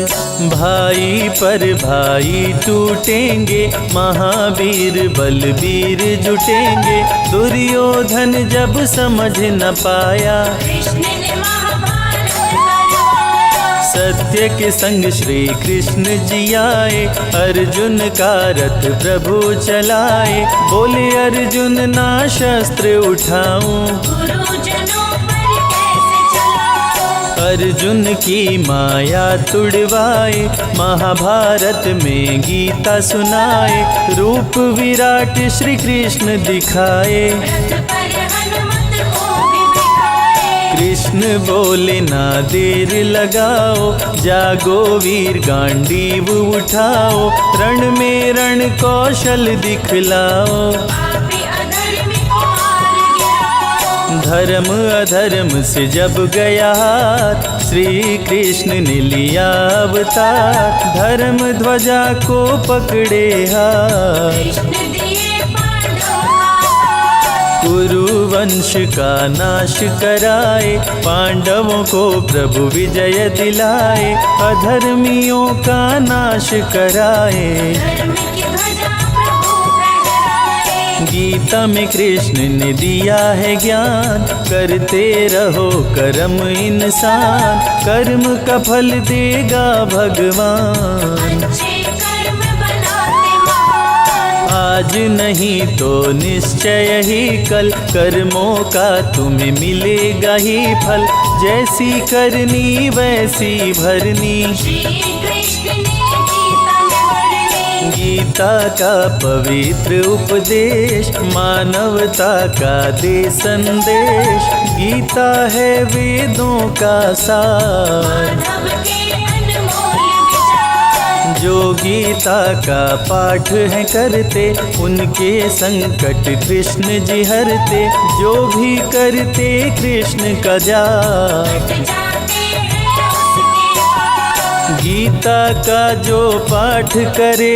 Speaker 1: भाई पर भाई टूटेंगे, महावीर बलबीर जुटेंगे। दुर्योधन जब समझ न पाया,
Speaker 3: कृष्ण ने महाभारत करवाया।
Speaker 1: सत्य के संग श्री कृष्ण जी आए, अर्जुन का रथ प्रभु चलाए। बोले अर्जुन ना शस्त्र उठाऊं,
Speaker 3: गुरुजनों पर कैसे चलाऊं।
Speaker 1: अर्जुन की माया तुड़वाए। महाभारत में गीता सुनाए, रूप विराट श्री कृष्ण दिखाए।
Speaker 3: रथ पर हनुमत को भी बिठाए।
Speaker 1: कृष्ण बोले ना देर लगाओ, जागो वीर गांडीव उठाओ। रण में रण कौशल दिखलाओ,
Speaker 3: पापी अधर्मी को मार गिराओ।
Speaker 1: धर्म अधर्म से जब गया हाथ, श्री कृष्ण ने लिया अवतार। धर्म ध्वजा को पकड़े हाथ,
Speaker 3: कृष्ण दिए पांडवों का साथ।
Speaker 1: कुरुवंश का नाश कराए, पांडवों को प्रभु विजय दिलाए। अधर्मियों का नाश कराए,
Speaker 3: धर्म की ध्वजा प्रभु फहराए।
Speaker 1: गीता में कृष्ण ने दिया है ज्ञान। करते रहो कर्म इंसान, कर्म का फल देगा भगवान।
Speaker 3: अच्छे कर्म बनाते महान।
Speaker 1: आज नहीं तो निश्चय ही कल, कर्मों का तुम्हें मिलेगा ही फल। जैसी करनी वैसी भरनी,
Speaker 3: श्री कृष्ण ने गीता में वर्णी।
Speaker 1: गीता का पवित्र उपदेश, मानवता का दे संदेश। गीता है वेदों का सार,
Speaker 3: माधव के अनमोल विचार।
Speaker 1: जो गीता का पाठ है करते, उनके संकट कृष्ण जी हरते। जो भी करते कृष्ण का जाप,
Speaker 3: कट जाते हैं उसके पाप।
Speaker 1: गीता का जो पाठ करे,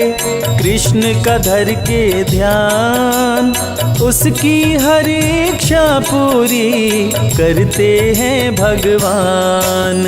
Speaker 1: कृष्ण का धर के ध्यान। उसकी हर इच्छा पूरी करते हैं भगवान।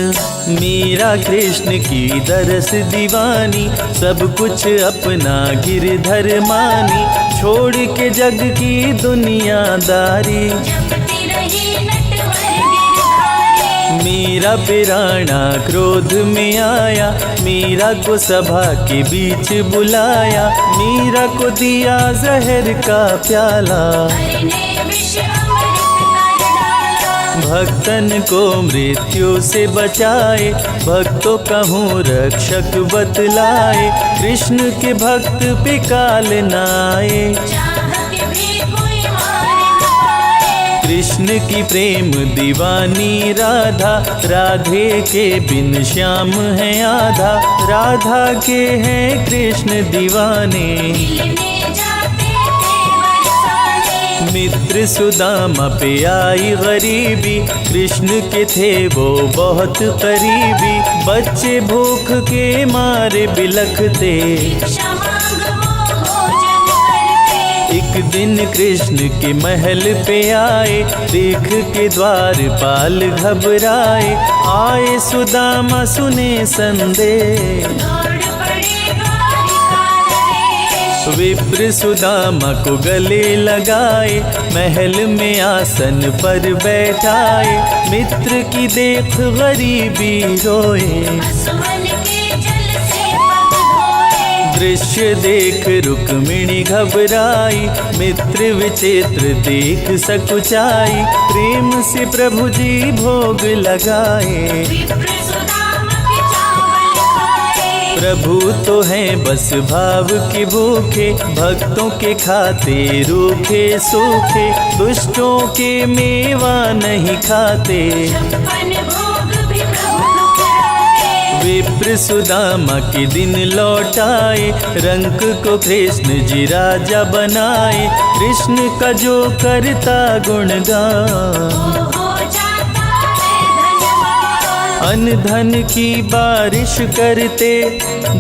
Speaker 1: मीरा कृष्ण की दरस दीवानी, सब कुछ अपना गिरधर मानी। छोड़ के जग की दुनियादारी,
Speaker 3: जपती रही नटवर गिरधारी।
Speaker 1: मीरा पिराना क्रोध में आया, मीरा को सभा के बीच बुलाया। मीरा को दिया जहर का प्याला,
Speaker 3: हरि ने विष अमृत कर डाला।
Speaker 1: भक्तन को मृत्यु से बचाए। भक्तों का हूँ रक्षक बतलाए, कृष्ण के भक्त पे काल न आए।
Speaker 3: चाह के भी कोई मार न पाए।
Speaker 1: कृष्ण कृष्ण की प्रेम दीवानी राधा, राधे के बिन श्याम है आधा, राधा के हैं कृष्ण दीवाने।
Speaker 3: दिल में जाते थे बरसाने,
Speaker 1: मित्र सुदामा पे आई गरीबी, कृष्ण के थे वो बहुत करीबी, बच्चे भूख के मारे बिलखते,
Speaker 3: भिक्षा मांग वो भोजन करते।
Speaker 1: एक दिन कृष्ण के महल पे आए, देख के द्वारपाल घबराए, आए सुदामा सुने संदेश,
Speaker 3: दौड़ पड़े द्वारिका नरेश।
Speaker 1: विप्र सुदामा को गले लगाए, महल में आसन पर बैठाए, मित्र की देख गरीबी रोए,
Speaker 3: असुमन के जल से पग धोए।
Speaker 1: दृश्य देख रुक्मिणी घबराई, मित्र विचित्र देख सकुचाई, प्रेम से प्रभु जी भोग लगाए।
Speaker 3: विप्र सुदामा के चावल खाए,
Speaker 1: प्रभु तो हैं बस भाव के भूखे, भक्तों के खाते रूखे सूखे, दुष्टों के मेवा नहीं खाते।
Speaker 3: 56 भोग भी प्रभु ठुकराए।
Speaker 1: विप्र सुदामा के दिन लौटाए, रंक को कृष्ण जी राजा बनाए, कृष्ण का जो करता गुणगान,
Speaker 3: हो जाता है धनवान।
Speaker 1: अन्न धन की बारिश करते,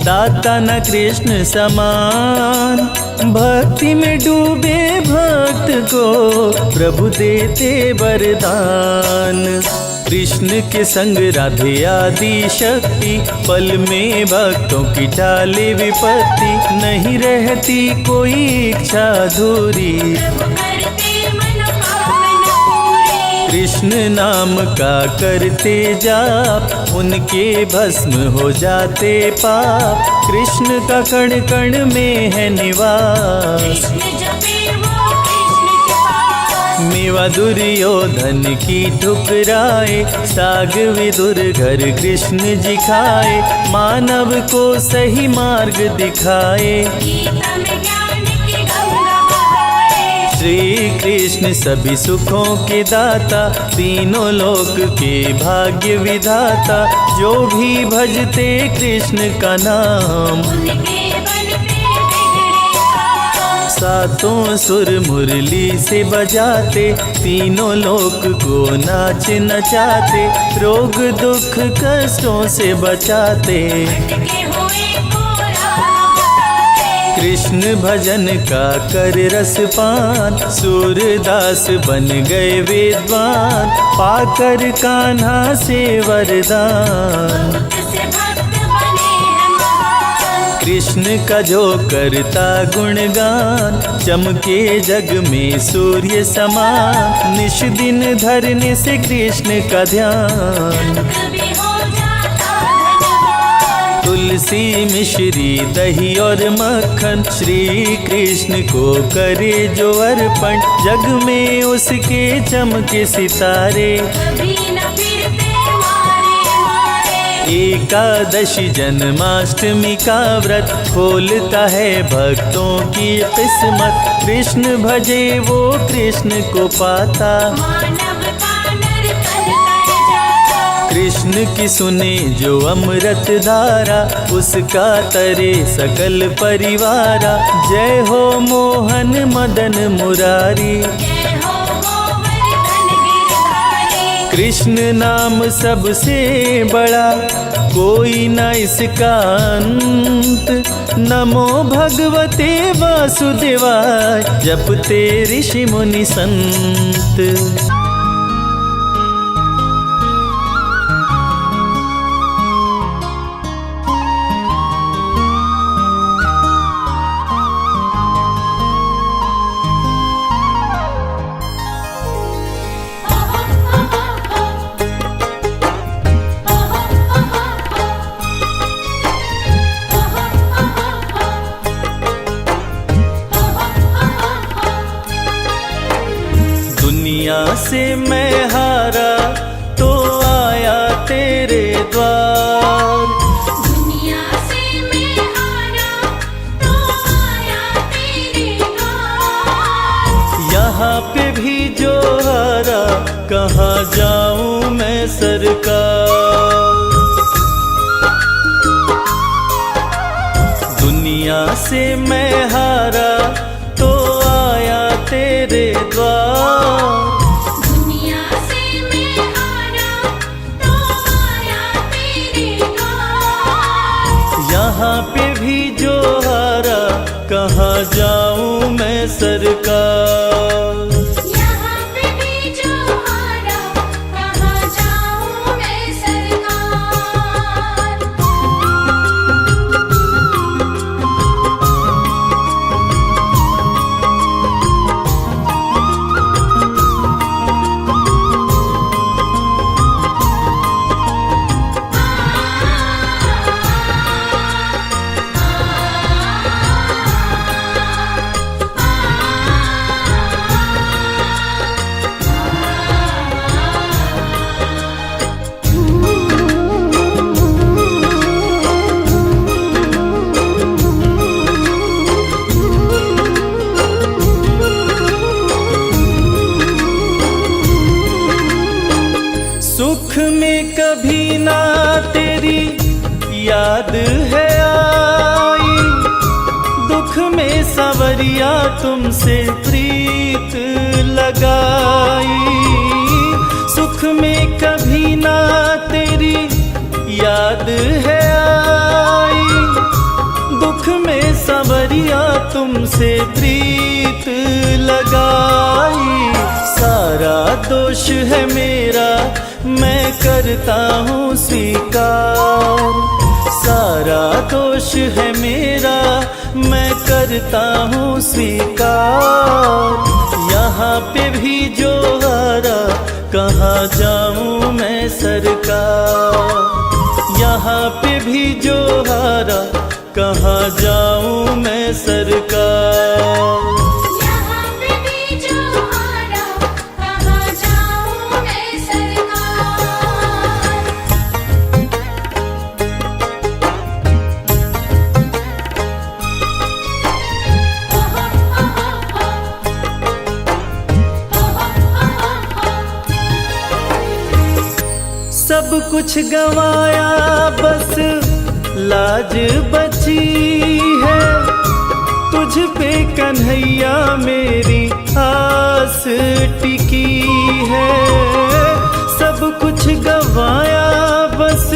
Speaker 1: दाता न कृष्ण समान, भक्ति में डूबे भक्त को प्रभु देते वरदान। कृष्ण के संग राधे आदि शक्ति, पल में भक्तों की टाले विपत्ति, नहीं रहती कोई इच्छा अधूरी,
Speaker 3: प्रभु करते मनोकामना पूरी।
Speaker 1: कृष्ण नाम का करते जाप, उनके भस्म हो जाते पाप, कृष्ण का कण कण में है निवास।
Speaker 3: कृष्ण जपे वो कृष्ण के पास,
Speaker 1: मेवा दुर्योधन की ठुकराए, साग विदुर घर कृष्ण जी खाए, मानव को सही मार्ग दिखाए।
Speaker 3: गीता में ज्ञान की गंगा बहाए।
Speaker 1: श्री कृष्ण सभी सुखों के दाता, तीनों लोक के भाग्य विधाता, जो भी भजते कृष्ण का नाम,
Speaker 3: उनके बनते बिगड़े काम।
Speaker 1: सातों सुर मुरली से बजाते, तीनों लोक को नाच नचाते, रोग दुख कष्टों से बचाते।
Speaker 3: भटके हुए को राह बताते,
Speaker 1: कृष्ण भजन का कर रस पान, सूरदास बन गए विद्वान, पाकर कान्हा से वरदान।
Speaker 3: बहुत से भक्त बने हैं महान।
Speaker 1: कृष्ण का जो करता गुणगान, चमके जग में सूर्य समान, निश दिन धरने से कृष्ण का ध्यान।
Speaker 3: जग भी हो जाता धनवान।
Speaker 1: तुलसी मिश्री दही और मक्खन, श्री कृष्ण को करे जो अर्पण, जग में उसके चमके सितारे।
Speaker 3: कभी न फिरते मारे मारे,
Speaker 1: एकादशी जन्माष्टमी का व्रत, खोलता है भक्तों की किस्मत, कृष्ण भजे वो कृष्ण को पाता।
Speaker 3: मानव का नरकन कर जाता।
Speaker 1: कृष्ण की सुने जो अमृत धारा, उसका तरे सकल परिवारा। जय हो मोहन मदन मुरारी,
Speaker 3: जय हो गोवर्धन गिरधारी।
Speaker 1: कृष्ण नाम सबसे बड़ा, कोई न इसका अंत। नमो भगवते वासुदेवाय, जपते ऋषि मुनि संत। दुनिया से मैं हारा तो आया तेरे द्वार,
Speaker 3: दुनिया से मैं हारा तो आया तेरे द्वार।
Speaker 1: यहाँ पे भी जो हारा कहाँ जाऊं मैं सरकार। दुनिया से मैं हारा तो आया तेरे द्वार।
Speaker 3: दुनिया से मैं हारा तो आया तेरे द्वार।
Speaker 1: यहाँ पे भी जो हारा कहाँ जाऊं मैं सरकार।
Speaker 3: यहाँ पे भी जो हारा कहाँ जाऊं मैं सरकार।
Speaker 1: सुख में कभी ना तेरी याद है आई, दुख में सवरिया तुमसे प्रीत लगाई। सुख में कभी ना तेरी याद है आई, दुख में सवरिया तुमसे प्रीत लगाई। सारा दोष है मेरा मैं करता हूँ स्वीकार। सारा दोष है मेरा मैं करता हूँ स्वीकार। यहाँ पे भी जो हारा कहाँ जाऊँ मैं सरकार। यहाँ पे भी जो हारा कहाँ जाऊँ मैं सरकार।
Speaker 3: यहाँ पे भी जो हारा कहाँ जाऊं मैं सरकार।
Speaker 1: सब कुछ गंवाया बस लाज बची है, तुझ पे कन्हैया मेरी आस टिकी है। सब कुछ गंवाया बस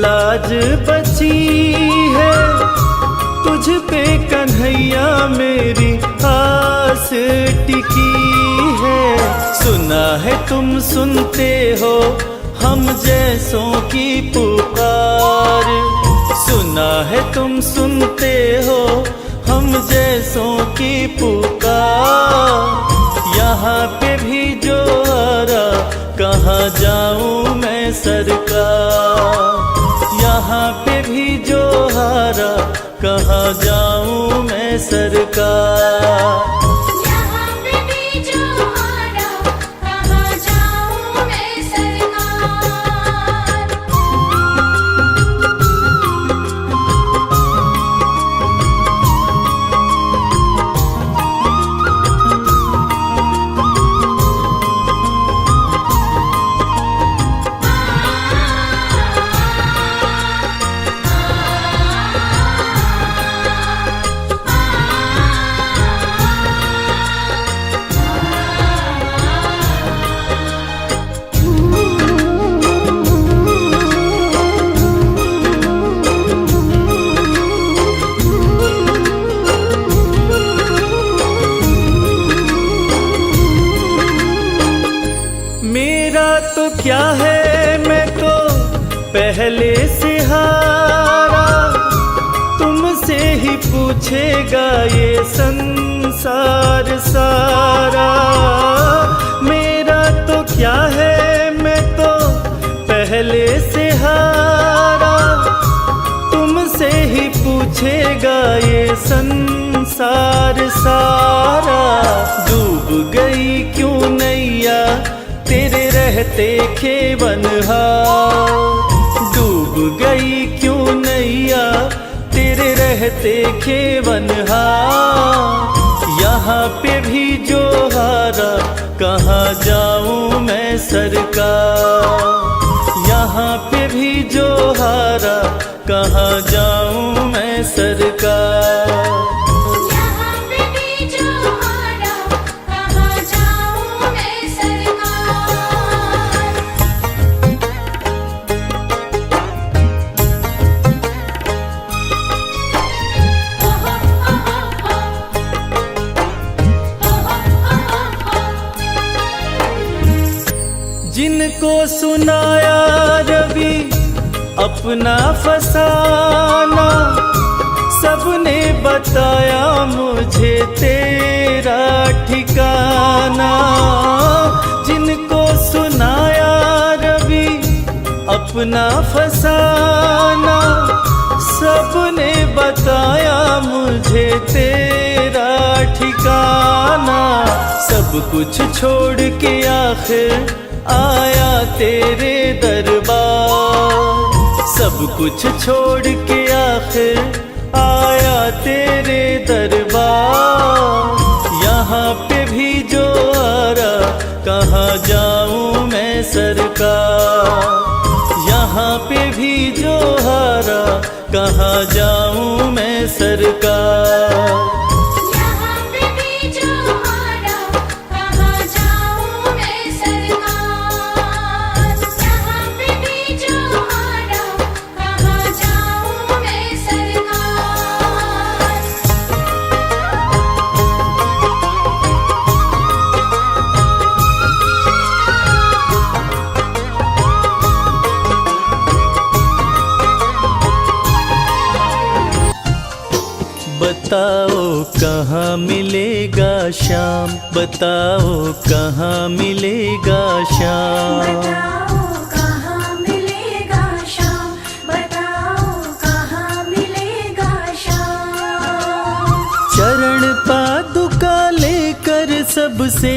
Speaker 1: लाज बची है, तुझ पे कन्हैया मेरी आस टिकी है। सुना है तुम सुनते हो हम जैसों की पुकार। सुना है तुम सुनते हो हम जैसों की पुकार। यहाँ पे भी जो हारा कहाँ जाऊँ मैं सरकार। यहाँ पे भी जो हारा कहाँ जाऊँ मैं सरकार।
Speaker 3: यहाँ पे भी जो हारा कहाँ जाऊं मैं सरकार।
Speaker 1: मेरा तो क्या है मैं तो पहले से हारा, तुमसे ही पूछेगा ये संसार सारा। मेरा तो क्या है मैं तो पहले से हारा, तुमसे ही पूछेगा ये संसार सारा। डूब गई क्यों नैया तेरे रहते खेवनहार। डूब गई क्यों नैया तेरे रहते खेवनहार। यहाँ पे भी जो हारा कहाँ जाऊँ मैं जिनको सुनाया रवि अपना फसाना, सबने बताया मुझे तेरा ठिकाना। जिनको सुनाया रवि अपना फसाना, सबने बताया मुझे तेरा ठिकाना। सब कुछ छोड़ के आखिर आया तेरे दरबार, सब कुछ छोड़ के आखिर आया तेरे दरबार। यहाँ पे भी जो आ रहा, कहाँ जाऊँ मैं सरकार। यहाँ पे भी जो हारा, कहाँ जाऊँ मैं सरकार।
Speaker 3: यहाँ पे भी जो हारा, कहाँ जाऊँ मैं सरकार। यहाँ पे भी जो हारा, कहाँ जाऊँ मैं सरकार।
Speaker 1: बताओ कहाँ मिलेगा श्याम, बताओ कहाँ मिलेगा श्याम।
Speaker 3: बताओ कहाँ मिलेगा श्याम, बताओ कहाँ मिलेगा श्याम।
Speaker 1: चरण पादुका लेकर सबसे,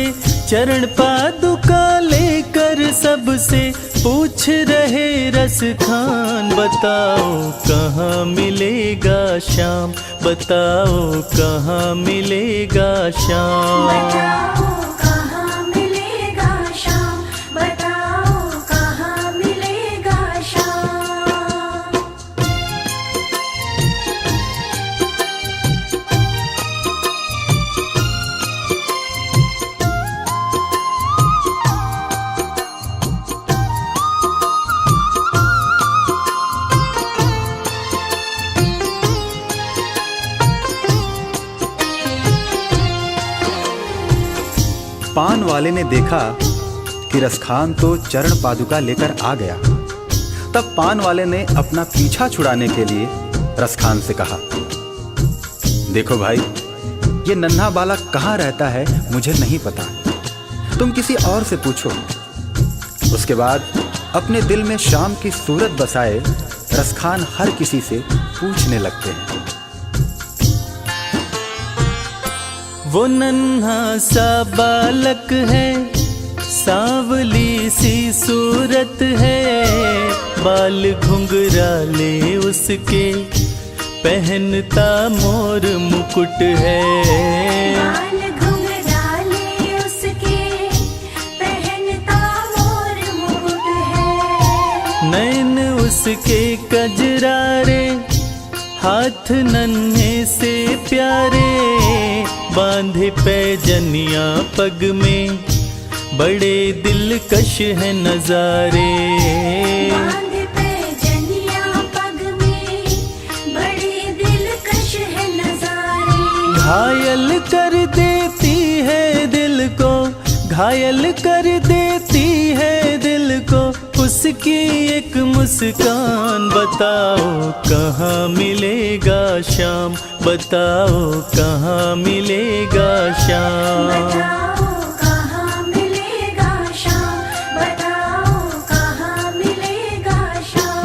Speaker 1: चरण पादुका लेकर सबसे पूछ रहे रस खान। बताओ कहाँ मिलेगा श्याम, बताओ कहाँ मिलेगा श्याम।
Speaker 3: बताओ कहाँ मिलेगा श्याम, बताओ कहाँ मिलेगा श्याम।
Speaker 4: पान वाले ने देखा कि रसखान तो चरण पादुका लेकर आ गया। तब पान वाले ने अपना पीछा छुड़ाने के लिए रसखान से कहा, देखो भाई, ये नन्हा बालक कहाँ रहता है मुझे नहीं पता, तुम किसी और से पूछो। उसके बाद अपने दिल में शाम की सूरत बसाए रसखान हर किसी से पूछने लगते हैं।
Speaker 1: वो नन्हा सा बालक है, सांवली सी सूरत है, बाल घुंघराले उसके, पहनता मोर मुकुट है।
Speaker 3: बाल घुंघराले उसके, पहनता मोर मुकुट है।
Speaker 1: नैन उसके कजरारे, हाथ नन्हे से प्यारे, बांधे पैजनिया पग में, बड़े दिलकश है नजारे।
Speaker 3: बांधे पैजनिया पग में, बड़े दिलकश है नजारे।
Speaker 1: घायल कर देती है दिल को, घायल कर देती है दिल को, उसकी एक मुस्कान। बताओ कहाँ मिलेगा श्याम, बताओ कहाँ मिलेगा श्याम।
Speaker 3: बताओ कहाँ मिलेगा श्याम, बताओ कहाँ मिलेगा श्याम।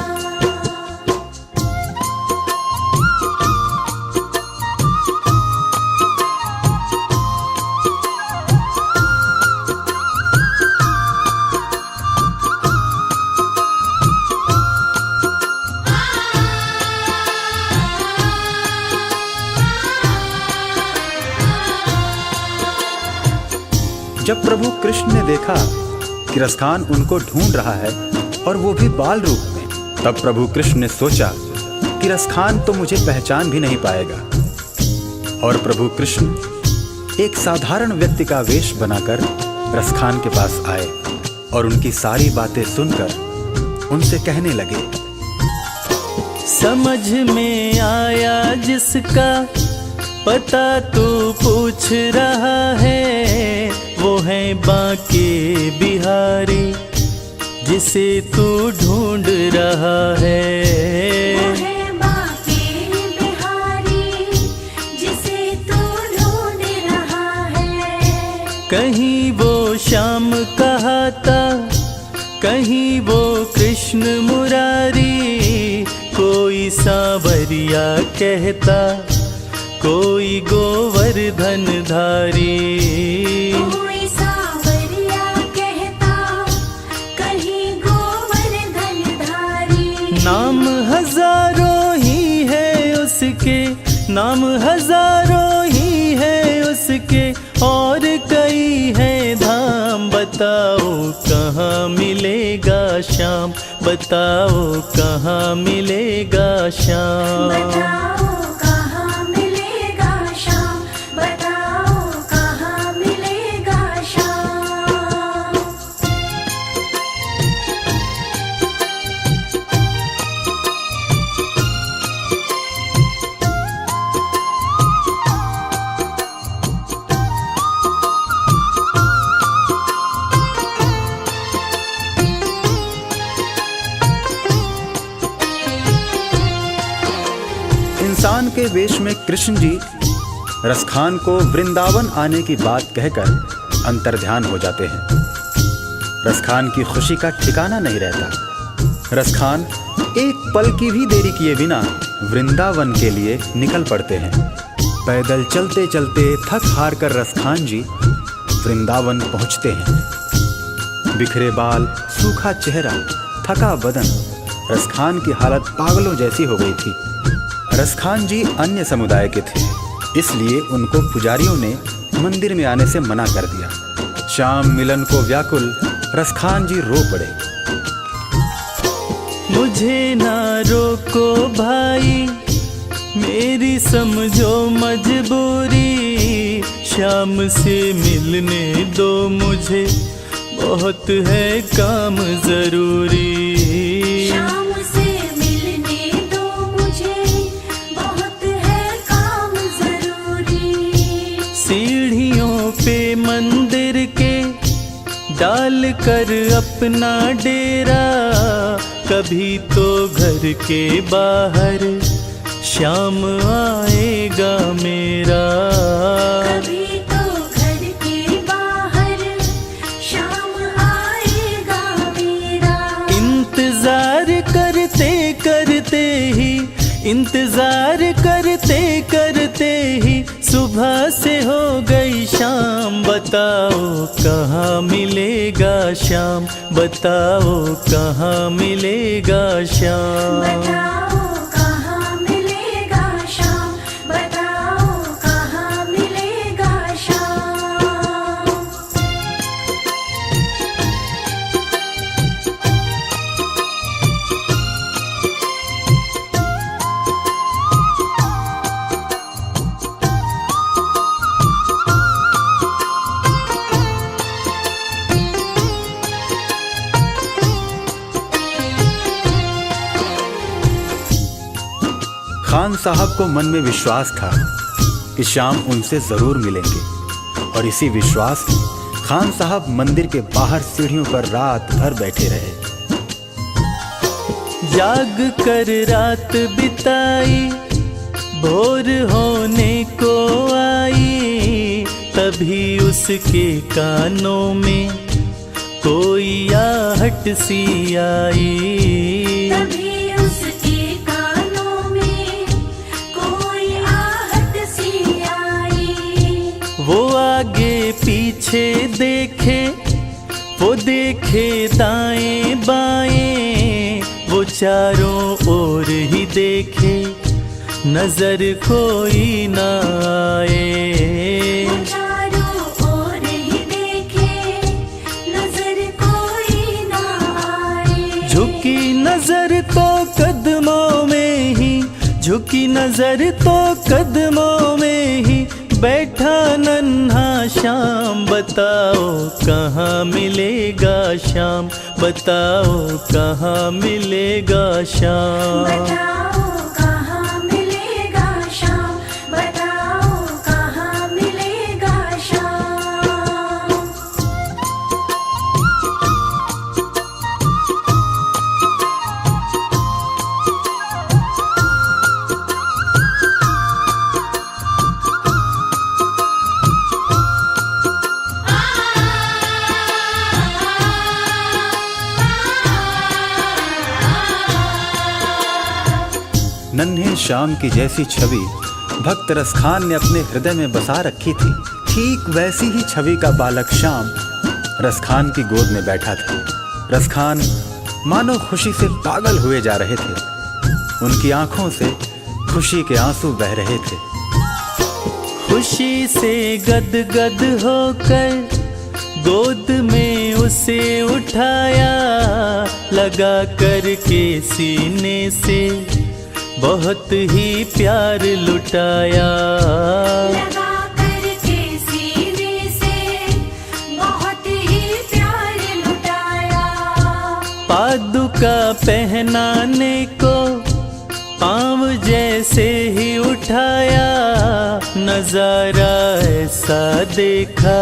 Speaker 4: जब प्रभु कृष्ण ने देखा कि रसखान उनको ढूंढ रहा है और वो भी बाल रूप में, तब प्रभु कृष्ण ने सोचा कि रसखान तो मुझे पहचान भी नहीं पाएगा। और प्रभु कृष्ण एक साधारण व्यक्ति का वेश बनाकर रसखान के पास आए और उनकी सारी बातें सुनकर उनसे कहने लगे,
Speaker 1: समझ में आया जिसका पता तू पूछ रहा है, वो है बांके बिहारी, जिसे तू ढूंढ रहा है।
Speaker 3: वो है बाके बिहारी जिसे तू ढूंढ रहा है।
Speaker 1: कहीं वो श्याम कहाता, कहीं वो कृष्ण मुरारी, कोई सांवरिया कहता, कोई गोवर्धन धारी।
Speaker 3: कोई सांवरिया कहता, कहीं गोवर्धन धारी।
Speaker 1: नाम हजारों ही है उसके, नाम हजारों ही है उसके, और कई है धाम। बताओ कहाँ मिलेगा श्याम, बताओ कहाँ मिलेगा श्याम।
Speaker 3: बताओ कहाँ मिलेगा श्याम, बताओ कहाँ मिलेगा श्याम।
Speaker 4: इंसान के वेश में कृष्ण जी रसखान को वृंदावन आने की बात कहकर अंतर्ध्यान हो जाते हैं। रसखान की खुशी का ठिकाना नहीं रहता। रसखान एक पल की भी देरी किए बिना वृंदावन के लिए निकल पड़ते हैं। पैदल चलते चलते थक हार कर रसखान जी वृंदावन पहुंचते हैं। बिखरे बाल, सूखा चेहरा, थका बदन, रसखान की हालत पागलों जैसी हो गई थी। रसखान जी अन्य समुदाय के थे, इसलिए उनको पुजारियों ने मंदिर में आने से मना कर दिया। श्याम मिलन को व्याकुल रसखान जी रो पड़े।
Speaker 1: मुझे ना रोको भाई, मेरी समझो मजबूरी, श्याम से मिलने दो मुझे, बहुत है काम जरूरी।
Speaker 3: श्याम से मिलने दो मुझे, बहुत है काम जरूरी।
Speaker 1: सीढ़ियों पे मंदिर के डाल कर अपना डेरा, कभी तो घर के बाहर श्याम आएगा मेरा।
Speaker 3: कभी तो घर के बाहर श्याम आएगा मेरा।
Speaker 1: इंतजार करते करते ही, इंतजार करते करते ही सुबह से हो गई शाम। बताओ कहाँ मिलेगा श्याम, बताओ कहाँ मिलेगा श्याम।
Speaker 3: बताओ कहाँ मिलेगा श्याम, बताओ कहाँ मिलेगा श्याम।
Speaker 4: खान साहब को मन में विश्वास था कि श्याम उनसे जरूर मिलेंगे, और इसी विश्वास में खान साहब मंदिर के बाहर सीढ़ियों पर रात भर बैठे रहे।
Speaker 1: जाग कर रात बिताई, भोर होने को आई, तभी उसके कानों में कोई आहट सी आई।
Speaker 3: तभी उसके कानों में कोई आहट सी आई।
Speaker 1: वो आगे पीछे देखे, वो देखे दाएं बाएं, वो चारों ओर ही देखे, नजर कोई ना आए।
Speaker 3: वो चारों ओर ही देखे, नजर कोई ना आए।
Speaker 1: झुकी नजर तो कदमों में ही, झुकी नजर तो कदमों में ही बैठा नन्हा श्याम। बताओ कहाँ मिलेगा श्याम, बताओ कहाँ मिलेगा श्याम।
Speaker 3: बताओ कहाँ मिलेगा श्याम, बताओ कहाँ मिलेगा श्याम।
Speaker 4: श्याम की जैसी छवि भक्त रसखान ने अपने हृदय में बसा रखी थी, ठीक वैसी ही छवि का बालक श्याम रसखान की गोद में बैठा था। रसखान मानो खुशी से पागल हुए जा रहे थे। उनकी आंखों से खुशी के आंसू बह रहे थे।
Speaker 1: खुशी से गदगद होकर गोद में उसे उठाया, लगा करके सीने से बहुत ही प्यार लुटाया।
Speaker 3: लगा करके सीने से बहुत ही प्यार लुटाया।
Speaker 1: पादुका पहनाने को पाँव जैसे ही उठाया, नजारा ऐसा देखा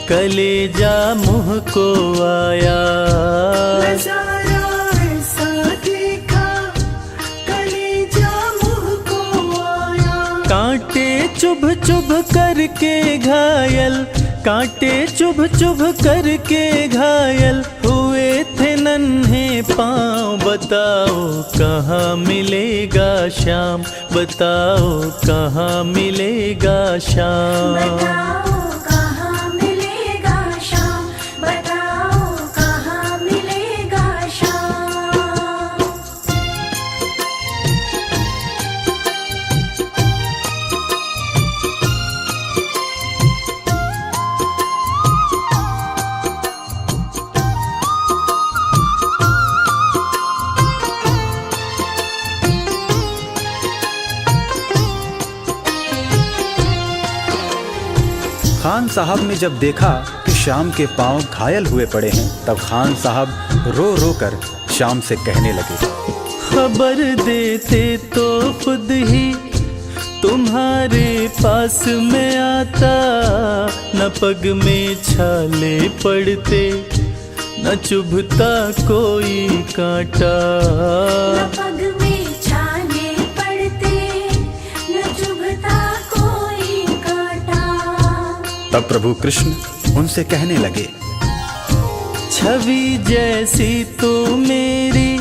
Speaker 1: कलेजा मुँह को आया।
Speaker 3: नजारा ऐसा देखा कलेजा मुँह को आया।
Speaker 1: कांटे चुभ चुभ करके घायल, कांटे चुभ चुभ करके घायल हुए थे नन्हे पाँव। बताओ कहाँ मिलेगा श्याम, बताओ कहाँ मिलेगा श्याम।
Speaker 3: बताओ कहाँ मिलेगा श्याम, बताओ कहाँ मिलेगा श्याम।
Speaker 4: खान साहब ने जब देखा कि श्याम के पांव घायल हुए पड़े हैं, तब खान साहब रो रो कर श्याम से कहने लगे,
Speaker 1: खबर देते तो खुद ही तुम्हारे पास में आता। न पग में छाले पड़ते, न चुभता कोई कांटा।
Speaker 3: न पग में छाले पड़ते, न चुभता कोई कांटा।
Speaker 4: तब प्रभु कृष्ण उनसे कहने लगे,
Speaker 1: छवि जैसी तो मेरी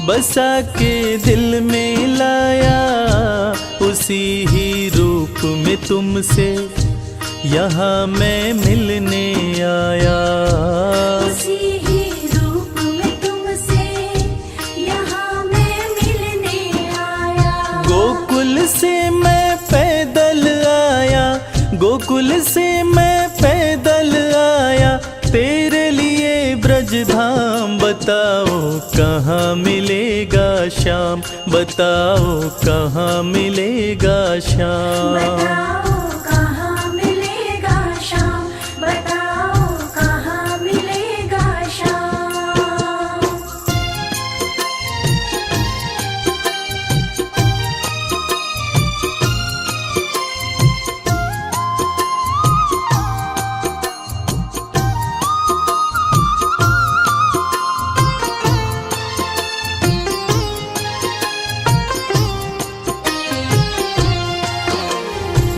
Speaker 1: बसा के दिल में लाया, उसी ही रूप में तुमसे यहाँ मैं मिलने आया।
Speaker 3: उसी ही रूप में तुमसे यहाँ मैं मिलने आया।
Speaker 1: गोकुल से मैं पैदल आया, गोकुल से मैं पैदल आया, तेरे लिए ब्रज धाम। बताओ कहाँ मिलेगा श्याम, बताओ कहाँ मिलेगा श्याम।
Speaker 3: बताओ कहाँ मिलेगा श्याम, बताओ कहाँ मिलेगा श्याम।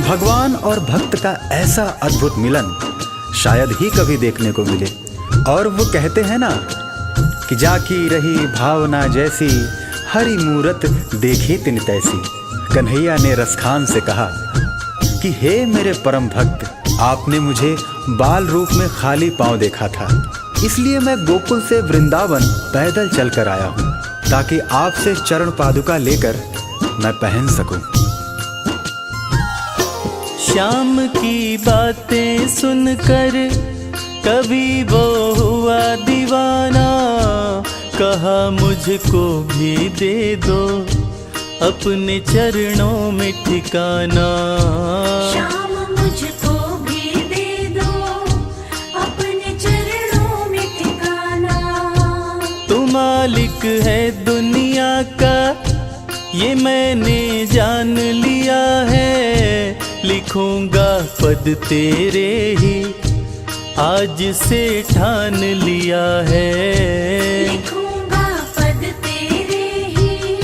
Speaker 4: भगवान और भक्त का ऐसा अद्भुत मिलन शायद ही कभी देखने को मिले। और वो कहते हैं ना कि जाकी रही भावना जैसी, हरि मूरत देखी तिन तैसी। कन्हैया ने रसखान से कहा कि हे मेरे परम भक्त, आपने मुझे बाल रूप में खाली पांव देखा था, इसलिए मैं गोकुल से वृंदावन पैदल चलकर आया हूँ, ताकि आपसे चरण पादुका लेकर मैं पहन सकूं।
Speaker 1: श्याम की बातें सुनकर कभी वो हुआ दीवाना, कहा मुझको भी दे दो अपने चरणों में ठिकाना।
Speaker 3: श्याम मुझको भी दे दो अपने चरणों में ठिकाना।
Speaker 1: तू मालिक है दुनिया का ये मैंने जान लिया है, लिखूंगा पद तेरे ही आज से ठान लिया है।
Speaker 3: लिखूंगा पद तेरे ही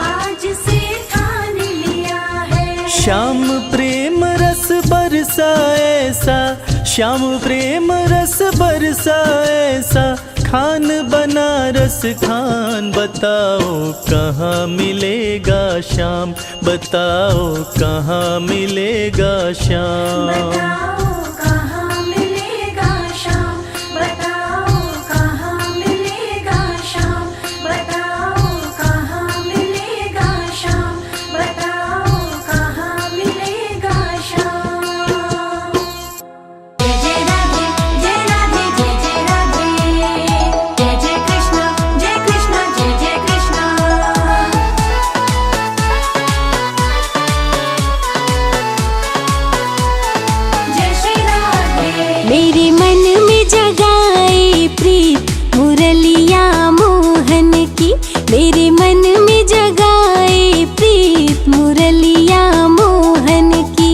Speaker 3: आज से ठान लिया है।
Speaker 1: श्याम प्रेम रस बरसा ऐसा, श्याम प्रेम रस बरसा ऐसा, खान बनारस खान, बताओ कहाँ मिलेगा श्याम, बताओ कहाँ मिलेगा श्याम।
Speaker 3: बताओ कहाँ मिलेगा श्याम, बताओ कहाँ मिलेगा श्याम, बताओ कहाँ मिलेगा श्याम, बताओ कहाँ मिलेगा श्याम। जय जय राधे जय राधे जय जय राधे, जय जय कृष्ण जय कृष्ण जय जय कृष्ण। जय श्री राधे। मेरे मन में जगाए प्रीत मुरलिया मोहन की, मेरे मन में जगाए प्रीत मुरलिया मोहन की।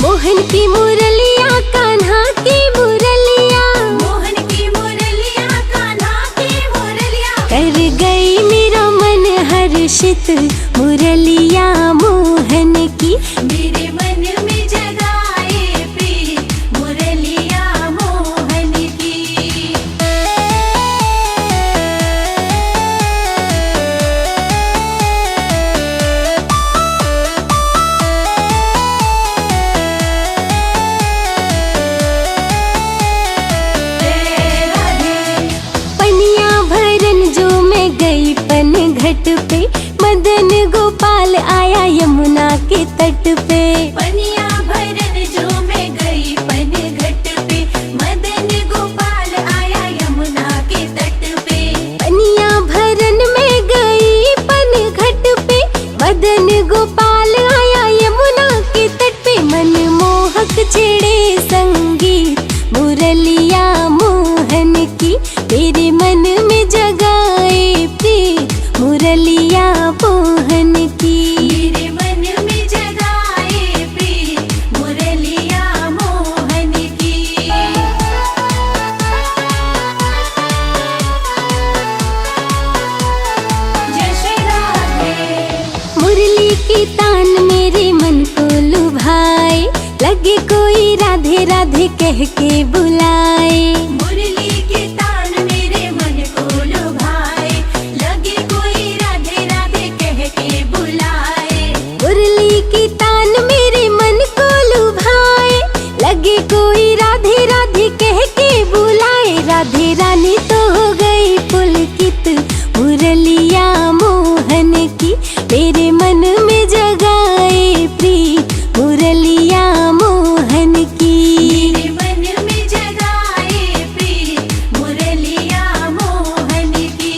Speaker 3: मोहन की मुरलिया कान्हा की मुरलिया, मोहन की मुरलिया कान्हा की मुरलिया। कर गई मेरा मन हर्षित मुरलिया मोहन की, मेरे मन में जगाए प्रीत मुरलिया मोहन की। जय राधे। पनिया भरन जो मैं गई पन घट पे, मदन गोपाल आया यमुना के तट पे। पनिया भरन जो मैं गई पन घट पे, मदन गोपाल आया यमुना के तट पे। पनिया भरन में गई पन घट पे, मदन गोपाल आया यमुना के तट पे। मन मोहक छेड़े संगीत मुरलिया मोहन की, मेरे मन में जगाए प्रीत मुरलिया मोहन की, मेरे मन में जगाए प्रीत मुरलिया मोहन की। जय श्री राधे। मुरली की तान मेरे मन को लुभाए, लगे कोई राधे राधे कह के बुलाए। मुरली की तान मेरे मन को लुभाए, लगे कोई राधे राधे कह के बुलाए। मुरली की तान मेरे मन को लुभाए, लगे कोई राधे राधे कह के बुलाए। राधे रानी तो हो गई पुलकित मुरलिया मोहन की, मेरे मन में जगाए प्रीत मुरलिया मोहन की, मेरे मन में जगाए प्रीत मुरलिया मोहन की।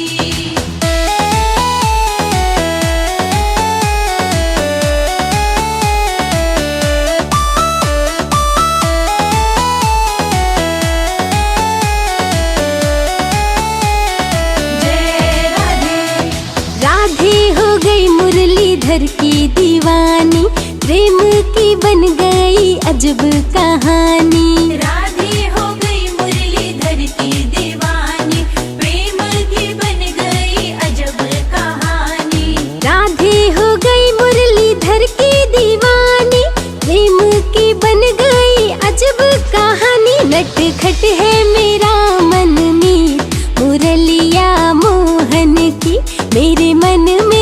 Speaker 3: जय राधे। राधे हो गई मुरलीधर की दीवानी, प्रेम की बन गई अजब कहानी। राधे हो गई मुरलीधर की दीवानी, प्रेम की बन गई अजब कहानी। राधे हो गई मुरलीधर की दीवानी, प्रेम की बन गई अजब कहानी। नटखट है मेरा मन मीत मुरलिया मोहन की, मेरे मन में